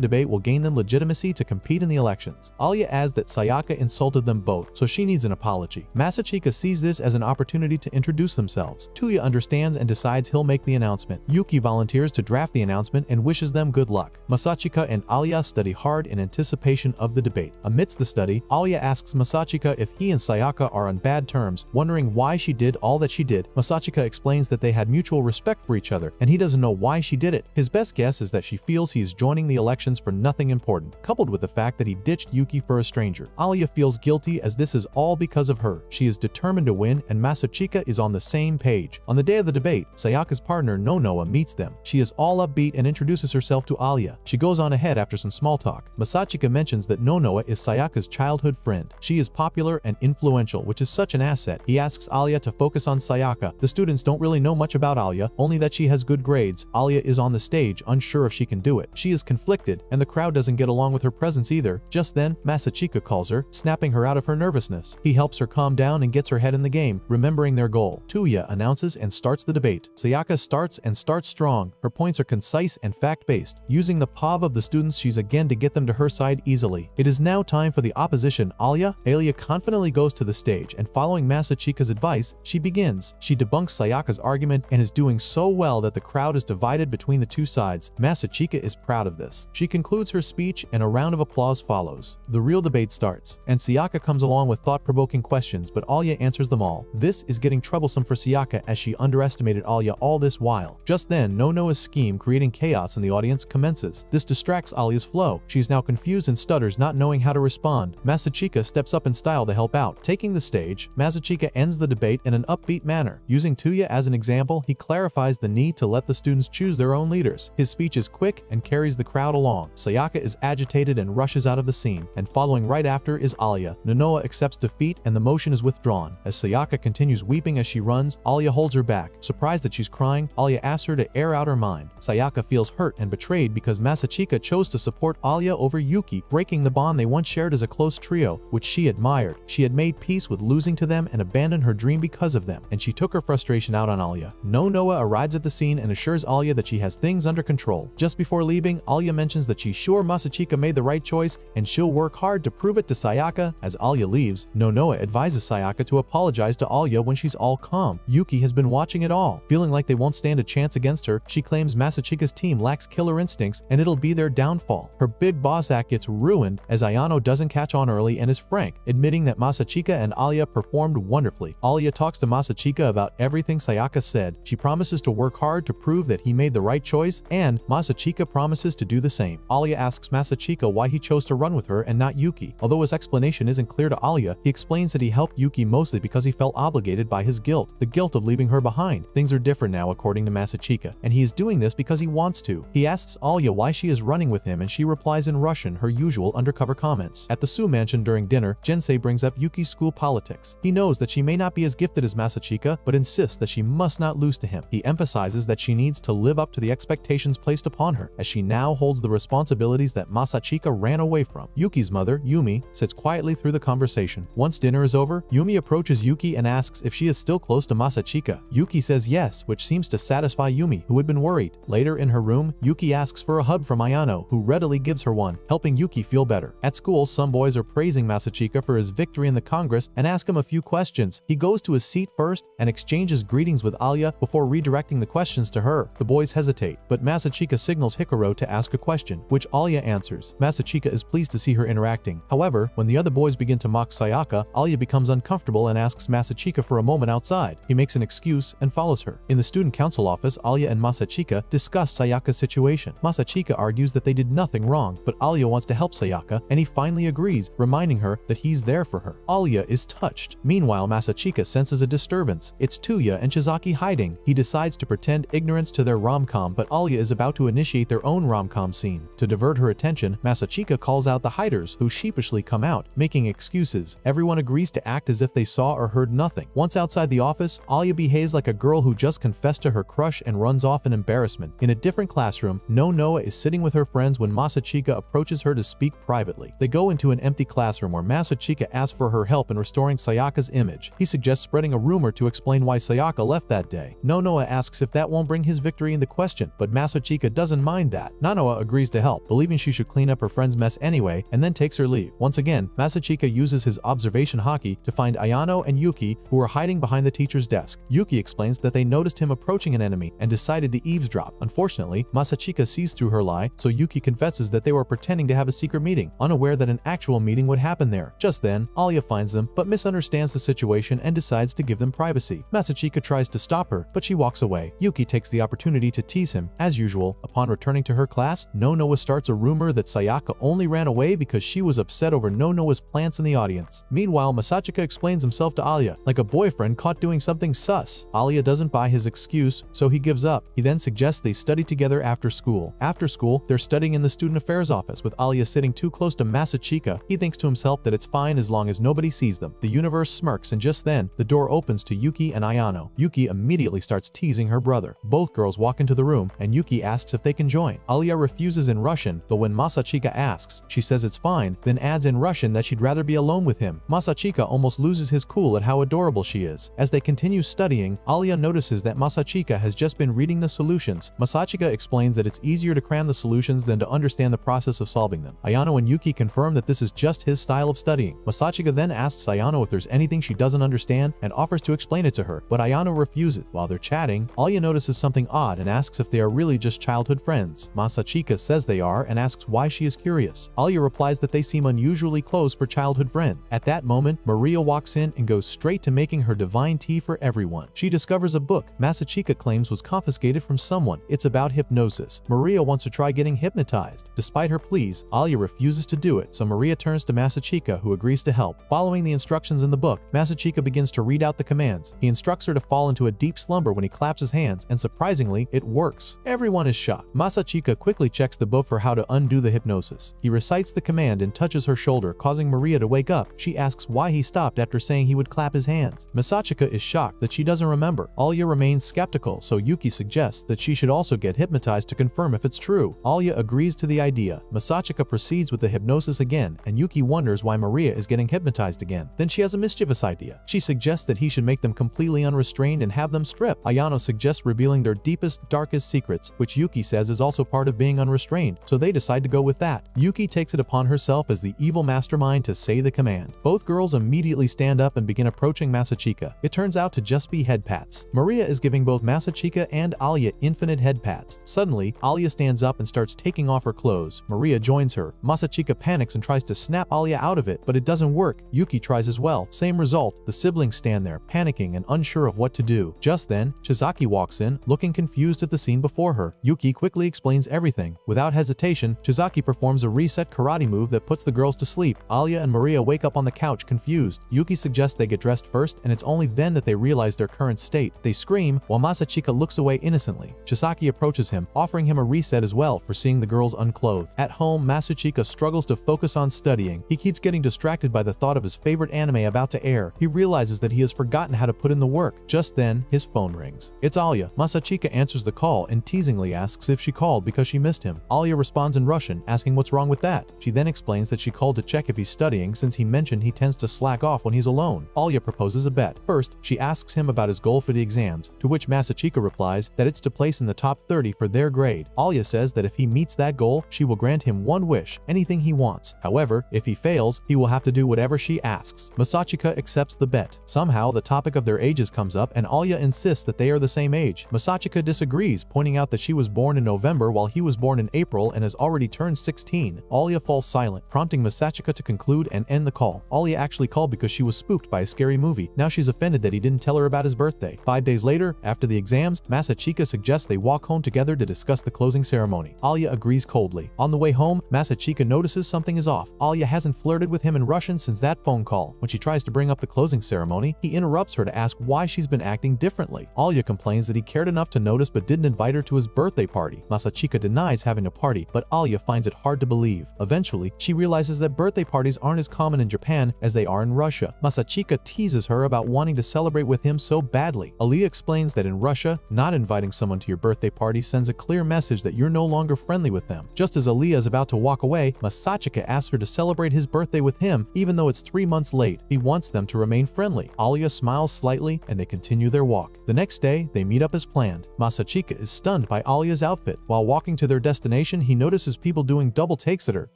debate will gain them legitimacy to compete in the elections. Alia adds that Sayaka insulted them both, so she needs an apology. Masachika sees this as an opportunity to introduce themselves. Toya understands and decides he'll make the announcement. Yuki volunteers to draft the announcement and wishes them good luck. Masachika and Alia study hard in anticipation of the debate. Amidst the study, Alia asks Masachika if he and Sayaka are on bad terms, wondering why she did all that she did. Masachika explains that they had mutual respect for each other, and he doesn't know why she did it. His best guess is that she feels he is joining the elections for nothing important, coupled with the fact that he ditched Yuki for a stranger. Alia feels guilty as this is all because of her. She is determined to win, and Masachika is on the same page. On the day of the debate, Sayaka's partner Nonoa meets them. She is all upbeat and introduces herself to Alia. She goes on ahead after some small talk. Masachika mentions that Nonoa is Sayaka's childhood friend. She is popular and influential, which is such an asset. He asks Alia to focus on Sayaka. The students don't really know much about Alia, only that she has good grades. Alia is on the stage, unsure if she can do it. She is conflicted, and the crowd doesn't get along with her presence either. Just then, Masachika calls her, snapping her out of her nervousness. He helps her calm down and gets her head in the game, remembering their goal. Tuya announces and starts the debate. Sayaka starts strong. Her points are concise and fact-based. Using the POV of the students, she's again to get them to her side easily. It is now time for the opposition, Alia. Alia confidently goes to the stage, and following Masachika's advice, she begins. She debunks Sayaka's argument and is doing so well that the crowd is divided between the two sides. Masachika is proud of this. She concludes her speech and a round of applause follows. The real debate starts, and Sayaka comes along with thought-provoking questions, but Alia answers them all. This is getting troublesome for Sayaka as she underestimated Alia all this while. Just then, Nonoa's scheme creating chaos in the audience commences. This distracts Alia's flow. She is now confused and stutters, not knowing how to respond. Masachika steps up in style to help out. Taking the stage, Masachika ends the debate in an upbeat manner. Using Tuya as an example, he clarifies the need to let the students choose their own leaders. His speech is quick and carries the crowd along. Sayaka is agitated and rushes out of the scene, and following right after is Alia. Nonoa accepts defeat and the motion is withdrawn. As Sayaka continues weeping as she runs, Alia holds her back. Surprised that she's crying, Alia asks her to air out her mind. Sayaka feels hurt and betrayed because Masachika chose to support Alia over Yuki, breaking the bond they once shared as a close trio, which she admired. She had made peace with losing to them and abandoned her dream because of them, and she took her frustration out on Alia. Nonoa arrives at the scene and assures Alia that she has things under control. Just before leaving, Alia mentions that she's sure Masachika made the right choice and she'll work hard to prove it to Sayaka. As Alia leaves, Nonoa advises Sayaka to apologize to Alia when she's all calm. Yuki has been watching it all. Feeling like they won't stand a chance against her, she claims Masachika's team lacks killer instincts and it'll be their downfall. Her big boss act gets ruined as Ayano doesn't catch on early and is frank, admitting that Masachika and Alia performed wonderfully. Alia talks to Masachika about everything Sayaka said. She promises to work hard to prove that he made the right choice, and Masachika promises to do the same. Alia asks Masachika why he chose to run with her and not Yuki. Although his explanation isn't clear to Alia, he explains that he helped Yuki mostly because he felt obligated by his guilt, the guilt of leaving her behind. Things are different now according to Masachika, and he is doing this because he wants to. He asks Alia why she is running with him and she replies in Russian, her usual undercover comments. At the Su mansion during dinner, Jensei brings up Yuki's school politics. He knows that she may not be as gifted as Masachika, but insists that she must not lose to him. He emphasizes that she needs to live up to the expectations placed upon her, as she now holds the responsibilities that Masachika ran away from. Yuki's mother, Yumi, sits quietly through the conversation. Once dinner is over, Yumi approaches Yuki and asks if she is still close to Masachika. Yuki says yes, which seems to satisfy Yumi, who had been worried. Later in her room, Yuki asks for a hug from Ayano, who readily gives her one, helping Yuki feel better. At school, some boys are praising Masachika for his victory in the Congress and ask him a few questions. He goes to his seat first and exchanges greetings with Alia before redirecting the questions to her. The boys hesitate, but Masachika signals Hikaru to ask a question, which Alia answers. Masachika is pleased to see her interacting. However, when the other boys begin to mock Sayaka, Alia becomes uncomfortable and asks Masachika for a moment outside. He makes an excuse and follows her. In the student council office, Alia and Masachika discuss Sayaka's situation. Masachika argues that they did nothing wrong, but Alia wants to help Sayaka, and he finally agrees, reminding her that he's there for her. Alia is touched. Meanwhile, Masachika senses a disturbance. It's Tuya and Shizaki hiding. He decides to pretend ignorance to their rom-com, but Alia is about to initiate their own rom-com scene. To divert her attention, Masachika calls out the hiders, who sheepishly come out, making excuses. Everyone agrees to act as if they saw or heard nothing. Once outside the office, Alia behaves like a girl who just confessed to her crush and runs off in embarrassment. In a different classroom, Nonoa is sitting with her friends when Masachika approaches her to speak privately. They go into an empty classroom where Masachika asks for her help in restoring Sayaka's image. He suggests spreading a rumor to explain why Sayaka left that day. Nonoa asks if that won't bring his victory into question, but Masachika doesn't mind that. Nonoa agrees to help, believing she should clean up her friend's mess anyway, and then takes her leave. Once again, Masachika uses his observation haki to find Ayano and Yuki, who are hiding behind the teacher's desk. Yuki explains that they noticed him approaching an enemy and decided to eavesdrop. Unfortunately, Masachika sees through her lie, so Yuki confesses that they were pretending to have a secret meeting, unaware that an actual meeting would happen there. Just then, Alia finds them, but misunderstands the situation and decides to give them privacy. Masachika tries to stop her, but she walks away. away, Yuki takes the opportunity to tease him. As usual, upon returning to her class, Nonoa starts a rumor that Sayaka only ran away because she was upset over Nonoa's plants in the audience. Meanwhile, Masachika explains himself to Alia, like a boyfriend caught doing something sus. Alia doesn't buy his excuse, so he gives up. He then suggests they study together after school. After school, they're studying in the student affairs office with Alia sitting too close to Masachika. He thinks to himself that it's fine as long as nobody sees them. The universe smirks, and just then, the door opens to Yuki and Ayano. Yuki immediately starts teasing her brother. Both girls walk into the room, and Yuki asks if they can join. Alia refuses in Russian, but when Masachika asks, she says it's fine, then adds in Russian that she'd rather be alone with him. Masachika almost loses his cool at how adorable she is. As they continue studying, Alia notices that Masachika has just been reading the solutions. Masachika explains that it's easier to cram the solutions than to understand the process of solving them. Ayano and Yuki confirm that this is just his style of studying. Masachika then asks Ayano if there's anything she doesn't understand and offers to explain it to her, but Ayano refuses. While they're chatting, Alia notices something odd and asks if they are really just childhood friends. Masachika says they are and asks why she is curious. Alia replies that they seem unusually close for childhood friends. At that moment, Maria walks in and goes straight to making her divine tea for everyone. She discovers a book Masachika claims was confiscated from someone. It's about hypnosis. Maria wants to try getting hypnotized. Despite her pleas, Alia refuses to do it, so Maria turns to Masachika, who agrees to help. Following the instructions in the book, Masachika begins to read out the commands. He instructs her to fall into a deep slumber when he claps his hands, and surprisingly, it works. Everyone is shocked. Masachika quickly checks the book for how to undo the hypnosis. He recites the command and touches her shoulder, causing Maria to wake up. She asks why he stopped after saying he would clap his hands. Masachika is shocked that she doesn't remember. Alia remains skeptical, so Yuki suggests that she should also get hypnotized to confirm if it's true. Alia agrees to the idea. Masachika proceeds with the hypnosis again, and Yuki wonders why Maria is getting hypnotized again. Then she has a mischievous idea. She suggests that he should make them completely unrestrained and have them strip. Ayano suggests revealing their deepest, darkest secrets, which Yuki says is also part of being unrestrained, so they decide to go with that. Yuki takes it upon herself as the evil mastermind to say the command. Both girls immediately stand up and begin approaching Masachika. It turns out to just be head pats. Maria is giving both Masachika and Alia infinite head pats. Suddenly, Alia stands up and starts taking off her clothes. Maria joins her. Masachika panics and tries to snap Alia out of it, but it doesn't work. Yuki tries as well. Same result. The siblings stand there, panicking and unsure of what to do. Just then, Chizaki walks in, looking confused at the scene before her. Yuki quickly explains everything. Without hesitation, Chizaki performs a reset karate move that puts the girls to sleep. Alia and Maria wake up on the couch, confused. Yuki suggests they get dressed first, and it's only then that they realize their current state. They scream, while Masachika looks away innocently. Chisaki approaches him, offering him a reset as well for seeing the girls unclothed. At home, Masachika struggles to focus on studying. He keeps getting distracted by the thought of his favorite anime about to air. He realizes that he has forgotten how to put in the work. Just then, his phone rings. It's Alia. Masachika answers the call and teasingly asks if she called because she missed him. Alia responds in Russian, asking what's wrong with that. She then explains that she called to check if he's studying since he mentioned he tends to slack off when he's alone. Alia proposes a bet. First, she asks him about his goal for the exams, to which Masachika replies that it's to place in the top 30 for their grade. Alia says that if he meets that goal, she will grant him one wish, anything he wants. However, if he fails, he will have to do whatever she asks. Masachika accepts the bet. Somehow, the topic of their ages comes up and Alia insists that they are the same age. Masachika disagrees, pointing out that she was born in November while he was born in April and has already turned 16. Alia falls silent, prompting Masachika to conclude and end the call. Alia actually called because she was spooked by a scary movie. Now she's offended that he didn't tell her about his birthday. 5 days later, after the exams, Masachika suggests they walk home together to discuss the closing ceremony. Alia agrees coldly. On the way home, Masachika notices something is off. Alia hasn't flirted with him in Russian since that phone call. When she tries to bring up the closing ceremony, he interrupts her to ask why she's been acting differently. Alia complains that he cared enough to notice but didn't invite her to his birthday party. Masachika denies having a party, but Alia finds it hard to believe. Eventually, she realizes that birthday parties aren't as common in Japan as they are in Russia. Masachika teases her about wanting to celebrate with him so badly. Alia explains that in Russia, not inviting someone to your birthday party sends a clear message that you're no longer friendly with them. Just as Alia is about to walk away, Masachika asks her to celebrate his birthday with him, even though it's 3 months late. He wants them to remain friendly. Alia smiles slightly, and they continue their walk. The next day, they meet up as planned. Masachika is stunned by Alia's outfit. While walking to their destination, he notices people doing double takes at her.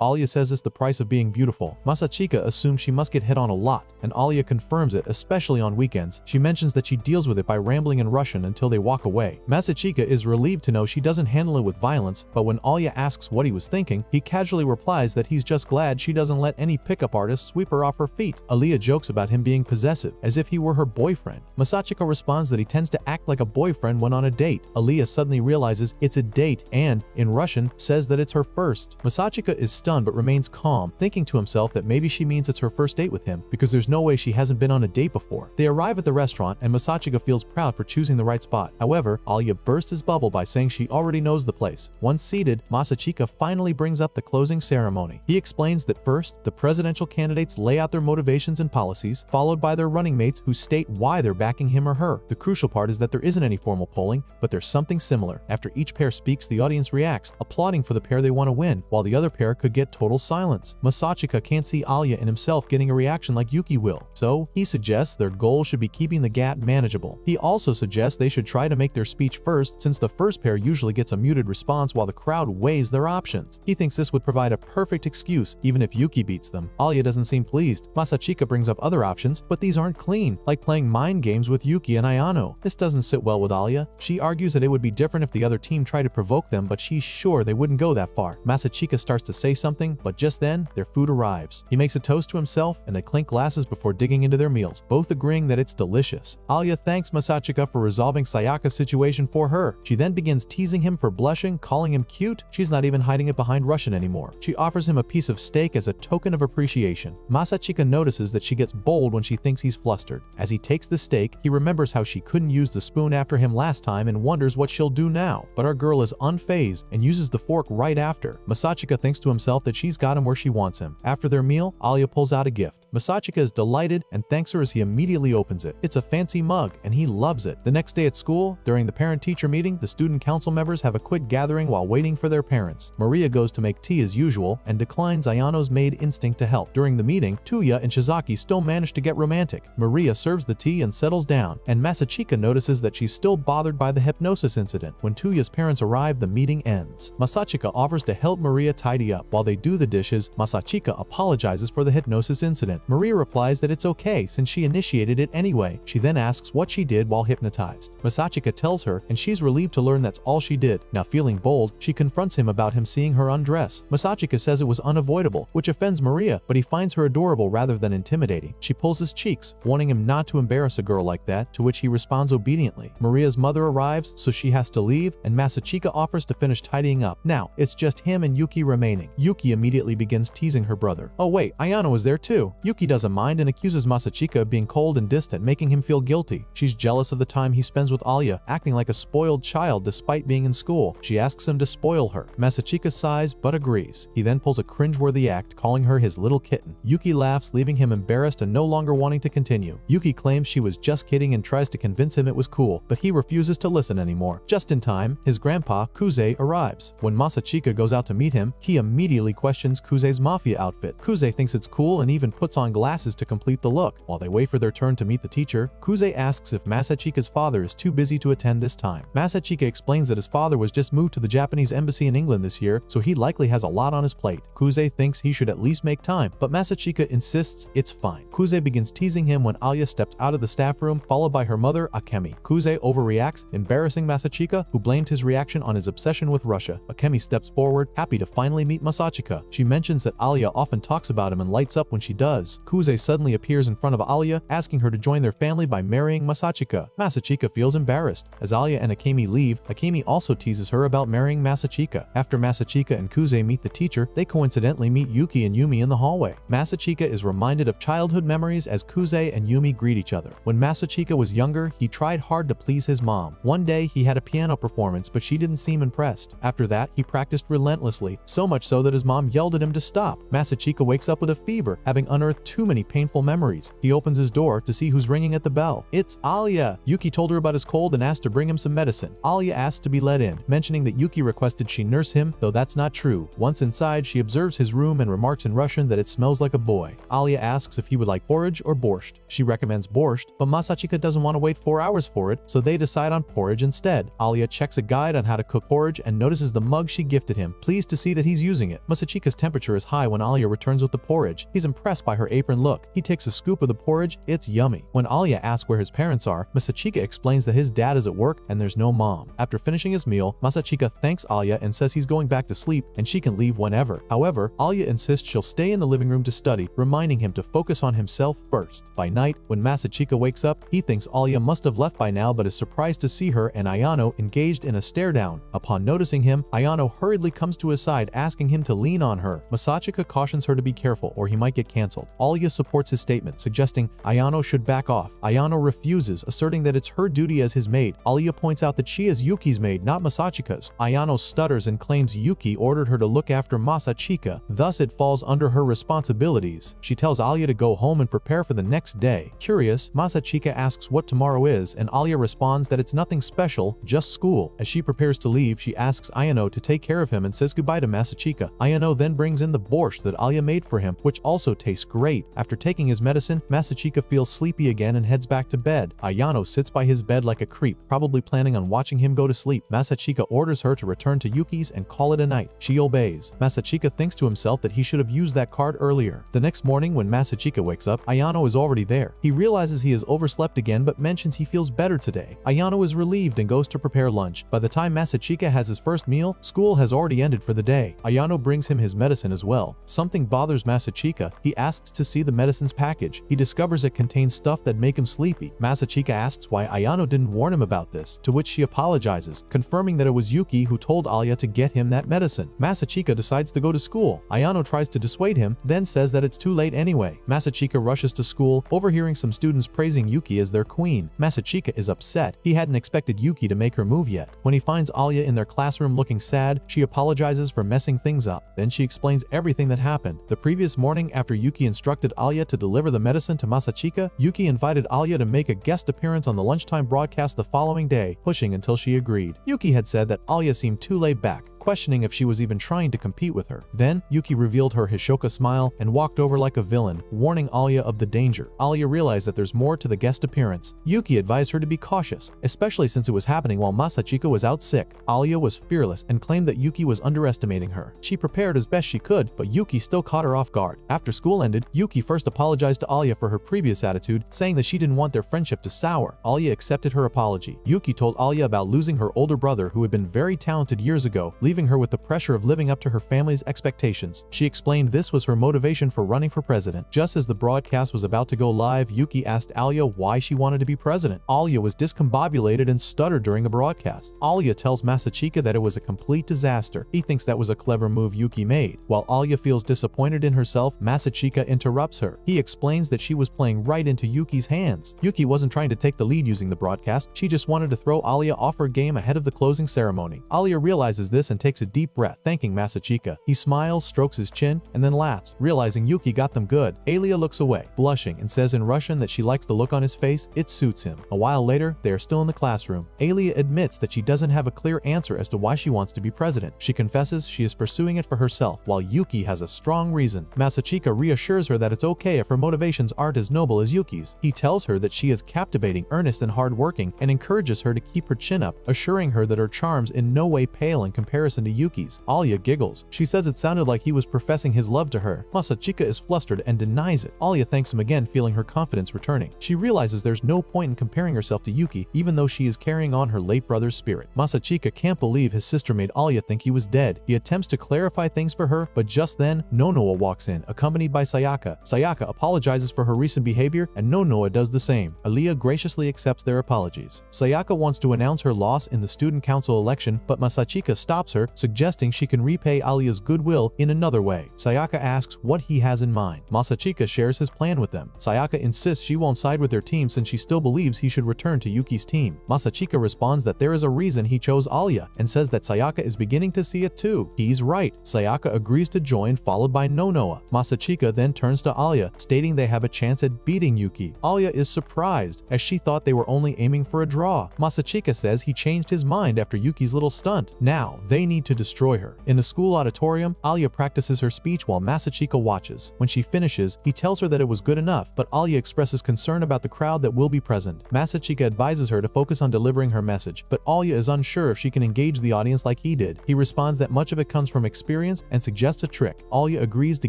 Alia says it's the price of being beautiful. Masachika assumes she must get hit on a lot. and Alia confirms it, especially on weekends. She mentions that she deals with it by rambling in Russian until they walk away. Masachika is relieved to know she doesn't handle it with violence, but when Alia asks what he was thinking, he casually replies that he's just glad she doesn't let any pickup artist sweep her off her feet. Alia jokes about him being possessive, as if he were her boyfriend. Masachika responds that he tends to act like a boyfriend when on a date. Alia suddenly realizes it's a date and, in Russian, says that it's her first. Masachika is stunned but remains calm, thinking to himself that maybe she means it's her first date with him, because there's no way she hasn't been on a date before. They arrive at the restaurant and Masachika feels proud for choosing the right spot. However, Alia bursts his bubble by saying she already knows the place. Once seated, Masachika finally brings up the closing ceremony. He explains that first, the presidential candidates lay out their motivations and policies, followed by their running mates who state why they're backing him or her. The crucial part is that there isn't any formal polling, but there's something similar. After each pair speaks, the audience reacts, applauding for the pair they want to win, while the other pair could get total silence. Masachika can't see Alia and himself getting a reaction like Yuki will, so he suggests their goal should be keeping the gap manageable. He also suggests they should try to make their speech first, since the first pair usually gets a muted response while the crowd weighs their options. He thinks this would provide a perfect excuse, even if Yuki beats them. Alia doesn't seem pleased. Masachika brings up other options, but these aren't clean, like playing mind games with Yuki and Ayano. This doesn't sit well with Alia. She argues that it would be different if the other team tried to provoke them, but she's sure they wouldn't go that far. Masachika starts to say something, but just then, their food arrives. He makes a toast to himself, and they clink glasses before digging into their meals, both agreeing that it's delicious. Alia thanks Masachika for resolving Sayaka's situation for her. She then begins teasing him for blushing, calling him cute. She's not even hiding it behind Russian anymore. She offers him a piece of steak as a token of appreciation. Masachika notices that she gets bold when she thinks he's flustered. As he takes the steak, he remembers how she couldn't use the spoon after him last time and wonders what she'll do now. But our girl is unfazed and uses the fork right after. Masachika thinks to himself that she's got him where she wants him. After their meal, Alia pulls out a gift. Masachika is delighted and thanks her as he immediately opens it. It's a fancy mug, and he loves it. The next day at school, during the parent-teacher meeting, the student council members have a quick gathering while waiting for their parents. Maria goes to make tea as usual and declines Ayano's maid instinct to help. During the meeting, Tuya and Shizaki still manage to get romantic. Maria serves the tea and settles down, and Masachika notices that she's still bothered by the hypnosis incident. When Tuya's parents arrive, the meeting ends. Masachika offers to help Maria tidy up. While they do the dishes, Masachika apologizes for the hypnosis incident. Maria replies that it's okay since she initiated it anyway. She then asks what she did while hypnotized. Masachika tells her, and she's relieved to learn that's all she did. Now feeling bold, she confronts him about him seeing her undress. Masachika says it was unavoidable, which offends Maria, but he finds her adorable rather than intimidating. She pulls his cheeks, warning him not to embarrass a girl like that, to which he responds obediently. Maria's mother arrives, so she has to leave, and Masachika offers to finish tidying up. Now, it's just him and Yuki remaining. Yuki immediately begins teasing her brother. Oh wait, Ayano is there too. Yuki doesn't mind and accuses Masachika of being cold and distant, making him feel guilty. She's jealous of the time he spends with Alia, acting like a spoiled child despite being in school. She asks him to spoil her. Masachika sighs but agrees. He then pulls a cringeworthy act, calling her his little kitten. Yuki laughs, leaving him embarrassed and no longer wanting to continue. Yuki claims she was just kidding and tries to convince him it was cool, but he refuses to listen anymore. Just in time, his grandpa, Kuze, arrives. When Masachika goes out to meet him, he immediately questions Kuze's mafia outfit. Kuze thinks it's cool and even puts on glasses to complete the look. While they wait for their turn to meet the teacher, Kuze asks if Masachika's father is too busy to attend this time. Masachika explains that his father was just moved to the Japanese embassy in England this year, so he likely has a lot on his plate. Kuze thinks he should at least make time, but Masachika insists it's fine. Kuze begins teasing him when Alia steps out of the staff room, followed by her mother, Akemi. Kuze overreacts, embarrassing Masachika, who blamed his reaction on his obsession with Russia. Akemi steps forward, happy to finally meet Masachika. She mentions that Alia often talks about him and lights up when she does. Kuze suddenly appears in front of Alia, asking her to join their family by marrying Masachika. Masachika feels embarrassed. As Alia and Akemi leave, Akemi also teases her about marrying Masachika. After Masachika and Kuze meet the teacher, they coincidentally meet Yuki and Yumi in the hallway. Masachika is reminded of childhood memories as Kuze and Yumi greet each other. When Masachika was younger, he tried hard to please his mom. One day, he had a piano performance, but she didn't seem impressed. After that, he practiced relentlessly, so much so that his mom yelled at him to stop. Masachika wakes up with a fever, having unearthed too many painful memories. He opens his door to see who's ringing at the bell. It's Alia! Yuki told her about his cold and asked to bring him some medicine. Alia asked to be let in, mentioning that Yuki requested she nurse him, though that's not true. Once inside, she observes his room and remarks in Russian that it smells like a boy. Alia asks if he would like porridge or borscht. She recommends borscht, but Masachika doesn't want to wait 4 hours for it, so they decide on porridge instead. Alia checks a guide on how to cook porridge and notices the mug she gifted him, pleased to see that he's using it. Masachika's temperature is high when Alia returns with the porridge. He's impressed by her her apron look. He takes a scoop of the porridge. It's yummy. When Alya asks where his parents are, Masachika explains that his dad is at work and there's no mom. After finishing his meal, Masachika thanks Alya and says he's going back to sleep and she can leave whenever. However, Alya insists she'll stay in the living room to study, reminding him to focus on himself first. By night, when Masachika wakes up, he thinks Alya must have left by now but is surprised to see her and Ayano engaged in a stare-down. Upon noticing him, Ayano hurriedly comes to his side asking him to lean on her. Masachika cautions her to be careful or he might get cancelled. Alya supports his statement, suggesting Ayano should back off. Ayano refuses, asserting that it's her duty as his maid. Alya points out that she is Yuki's maid, not Masachika's. Ayano stutters and claims Yuki ordered her to look after Masachika, thus it falls under her responsibilities. She tells Alya to go home and prepare for the next day. Curious, Masachika asks what tomorrow is and Alya responds that it's nothing special, just school. As she prepares to leave, she asks Ayano to take care of him and says goodbye to Masachika. Ayano then brings in the borscht that Alya made for him, which also tastes great. After taking his medicine, Masachika feels sleepy again and heads back to bed. Ayano sits by his bed like a creep, probably planning on watching him go to sleep. Masachika orders her to return to Yuki's and call it a night. She obeys. Masachika thinks to himself that he should have used that card earlier. The next morning when Masachika wakes up, Ayano is already there. He realizes he has overslept again but mentions he feels better today. Ayano is relieved and goes to prepare lunch. By the time Masachika has his first meal, school has already ended for the day. Ayano brings him his medicine as well. Something bothers Masachika. He asks to see the medicine's package. He discovers it contains stuff that make him sleepy. Masachika asks why Ayano didn't warn him about this, to which she apologizes, confirming that it was Yuki who told Alya to get him that medicine. Masachika decides to go to school. Ayano tries to dissuade him, then says that it's too late anyway. Masachika rushes to school, overhearing some students praising Yuki as their queen. Masachika is upset. He hadn't expected Yuki to make her move yet. When he finds Alya in their classroom looking sad, she apologizes for messing things up. Then she explains everything that happened. The previous morning, after Yuki instructed Alya to deliver the medicine to Masachika, Yuki invited Alya to make a guest appearance on the lunchtime broadcast the following day, pushing until she agreed. Yuki had said that Alya seemed too laid back, questioning if she was even trying to compete with her. Then, Yuki revealed her Hishoka smile and walked over like a villain, warning Alya of the danger. Alya realized that there's more to the guest appearance. Yuki advised her to be cautious, especially since it was happening while Masachika was out sick. Alya was fearless and claimed that Yuki was underestimating her. She prepared as best she could, but Yuki still caught her off guard. After school ended, Yuki first apologized to Alya for her previous attitude, saying that she didn't want their friendship to sour. Alya accepted her apology. Yuki told Alya about losing her older brother who had been very talented years ago, leaving her with the pressure of living up to her family's expectations. She explained this was her motivation for running for president. Just as the broadcast was about to go live, Yuki asked Alya why she wanted to be president. Alya was discombobulated and stuttered during the broadcast. Alya tells Masachika that it was a complete disaster. He thinks that was a clever move Yuki made. While Alya feels disappointed in herself, Masachika interrupts her. He explains that she was playing right into Yuki's hands. Yuki wasn't trying to take the lead using the broadcast. She just wanted to throw Alya off her game ahead of the closing ceremony. Alya realizes this and takes a deep breath, thanking Masachika. He smiles, strokes his chin, and then laughs, realizing Yuki got them good. Alya looks away, blushing, and says in Russian that she likes the look on his face. It suits him. A while later, they are still in the classroom. Alya admits that she doesn't have a clear answer as to why she wants to be president. She confesses she is pursuing it for herself, while Yuki has a strong reason. Masachika reassures her that it's okay if her motivations aren't as noble as Yuki's. He tells her that she is captivating, earnest, and hardworking, and encourages her to keep her chin up, assuring her that her charms in no way pale in comparison to Yuki's. Alya giggles. She says it sounded like he was professing his love to her. Masachika is flustered and denies it. Alya thanks him again, feeling her confidence returning. She realizes there's no point in comparing herself to Yuki, even though she is carrying on her late brother's spirit. Masachika can't believe his sister made Alya think he was dead. He attempts to clarify things for her, but just then, Nonoa walks in, accompanied by Sayaka. Sayaka apologizes for her recent behavior, and Nonoa does the same. Alya graciously accepts their apologies. Sayaka wants to announce her loss in the student council election, but Masachika stops her, suggesting she can repay Alya's goodwill in another way. Sayaka asks what he has in mind. Masachika shares his plan with them. Sayaka insists she won't side with their team since she still believes he should return to Yuki's team. Masachika responds that there is a reason he chose Alya, and says that Sayaka is beginning to see it too. He's right. Sayaka agrees to join, followed by Nonoa. Masachika then turns to Alya, stating they have a chance at beating Yuki. Alya is surprised, as she thought they were only aiming for a draw. Masachika says he changed his mind after Yuki's little stunt. Now, they need to destroy her. In the school auditorium, Alia practices her speech while Masachika watches. When she finishes, he tells her that it was good enough, but Alia expresses concern about the crowd that will be present. Masachika advises her to focus on delivering her message, but Alia is unsure if she can engage the audience like he did. He responds that much of it comes from experience and suggests a trick. Alia agrees to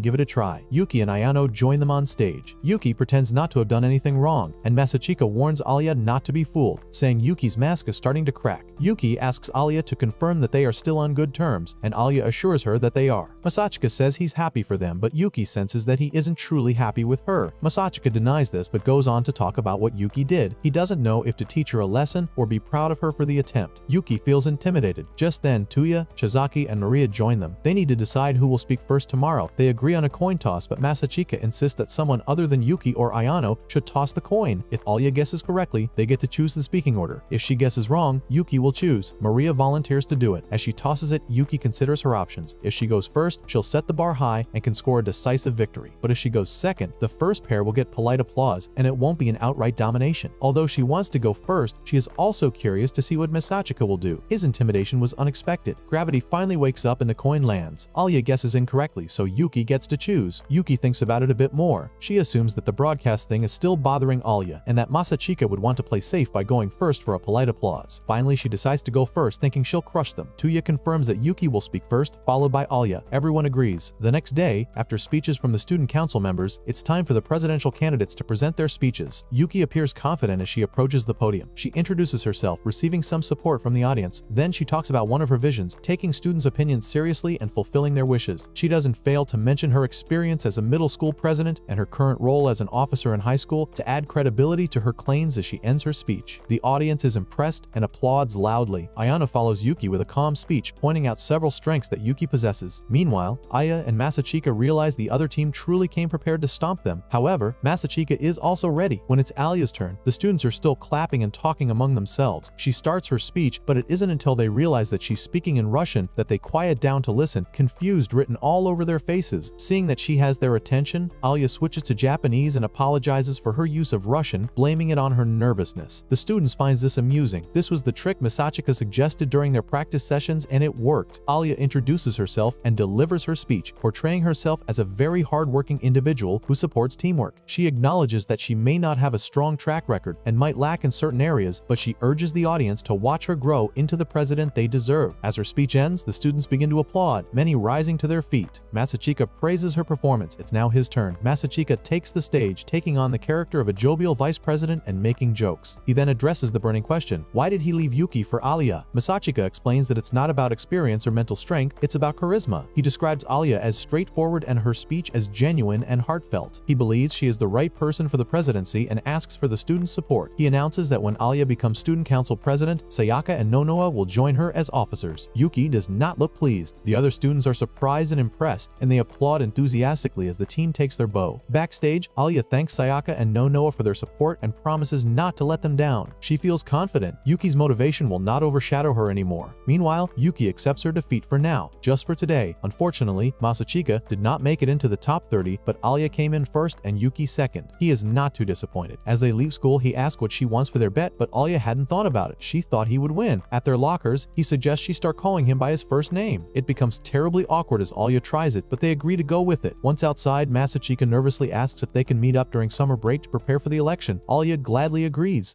give it a try. Yuki and Ayano join them on stage. Yuki pretends not to have done anything wrong, and Masachika warns Alia not to be fooled, saying Yuki's mask is starting to crack. Yuki asks Alia to confirm that they are still on good terms, and Alia assures her that they are. Masachika says he's happy for them, but Yuki senses that he isn't truly happy with her. Masachika denies this but goes on to talk about what Yuki did. He doesn't know if to teach her a lesson or be proud of her for the attempt. Yuki feels intimidated. Just then, Tuya, Shizaki, and Maria join them. They need to decide who will speak first tomorrow. They agree on a coin toss, but Masachika insists that someone other than Yuki or Ayano should toss the coin. If Alia guesses correctly, they get to choose the speaking order. If she guesses wrong, Yuki will choose. Maria volunteers to do it. As she tosses it, Yuki considers her options. If she goes first, she'll set the bar high and can score a decisive victory. But if she goes second, the first pair will get polite applause, and it won't be an outright domination. Although she wants to go first, she is also curious to see what Masachika will do. His intimidation was unexpected. Gravity finally wakes up and the coin lands. Alia guesses incorrectly, so Yuki gets to choose. Yuki thinks about it a bit more. She assumes that the broadcast thing is still bothering Alia, and that Masachika would want to play safe by going first for a polite applause. Finally, she decides to go first, thinking she'll crush them. Tuya confirms that Yuki will speak first, followed by Alia. Everyone agrees. The next day, after speeches from the student council members, it's time for the presidential candidates to present their speeches. Yuki appears confident as she approaches the podium. She introduces herself, receiving some support from the audience. Then she talks about one of her visions, taking students' opinions seriously and fulfilling their wishes. She doesn't fail to mention her experience as a middle school president and her current role as an officer in high school to add credibility to her claims as she ends her speech. The audience is impressed and applauds loudly. Ayano follows Yuki with a calm speech, pointing out several strengths that Yuki possesses. Meanwhile, Aya and Masachika realize the other team truly came prepared to stomp them. However, Masachika is also ready. When it's Alia's turn, the students are still clapping and talking among themselves. She starts her speech, but it isn't until they realize that she's speaking in Russian that they quiet down to listen, confused written all over their faces. Seeing that she has their attention, Alia switches to Japanese and apologizes for her use of Russian, blaming it on her nervousness. The students finds this amusing. This was the trick Masachika suggested during their practice sessions, and it worked. Alia introduces herself and delivers her speech, portraying herself as a very hardworking individual who supports teamwork. She acknowledges that she may not have a strong track record and might lack in certain areas, but she urges the audience to watch her grow into the president they deserve. As her speech ends, the students begin to applaud, many rising to their feet. Masachika praises her performance. It's now his turn. Masachika takes the stage, taking on the character of a jovial vice president and making jokes. He then addresses the burning question, why did he leave Yuki for Alia? Masachika explains that it's not about experience or mental strength, it's about charisma. He describes Alia as straightforward and her speech as genuine and heartfelt. He believes she is the right person for the presidency and asks for the students' support. He announces that when Alia becomes student council president, Sayaka and Nonoa will join her as officers. Yuki does not look pleased. The other students are surprised and impressed, and they applaud enthusiastically as the team takes their bow. Backstage, Alia thanks Sayaka and Nonoa for their support and promises not to let them down. She feels confident. Yuki's motivation will not overshadow her anymore. Meanwhile, Yuki accepts her defeat for now, just for today. Unfortunately, Masachika did not make it into the top 30, but Alia came in first and Yuki second. He is not too disappointed. As they leave school, he asks what she wants for their bet, but Alia hadn't thought about it. She thought he would win. At their lockers, he suggests she start calling him by his first name. It becomes terribly awkward as Alia tries it, but they agree to go with it. Once outside, Masachika nervously asks if they can meet up during summer break to prepare for the election. Alia gladly agrees.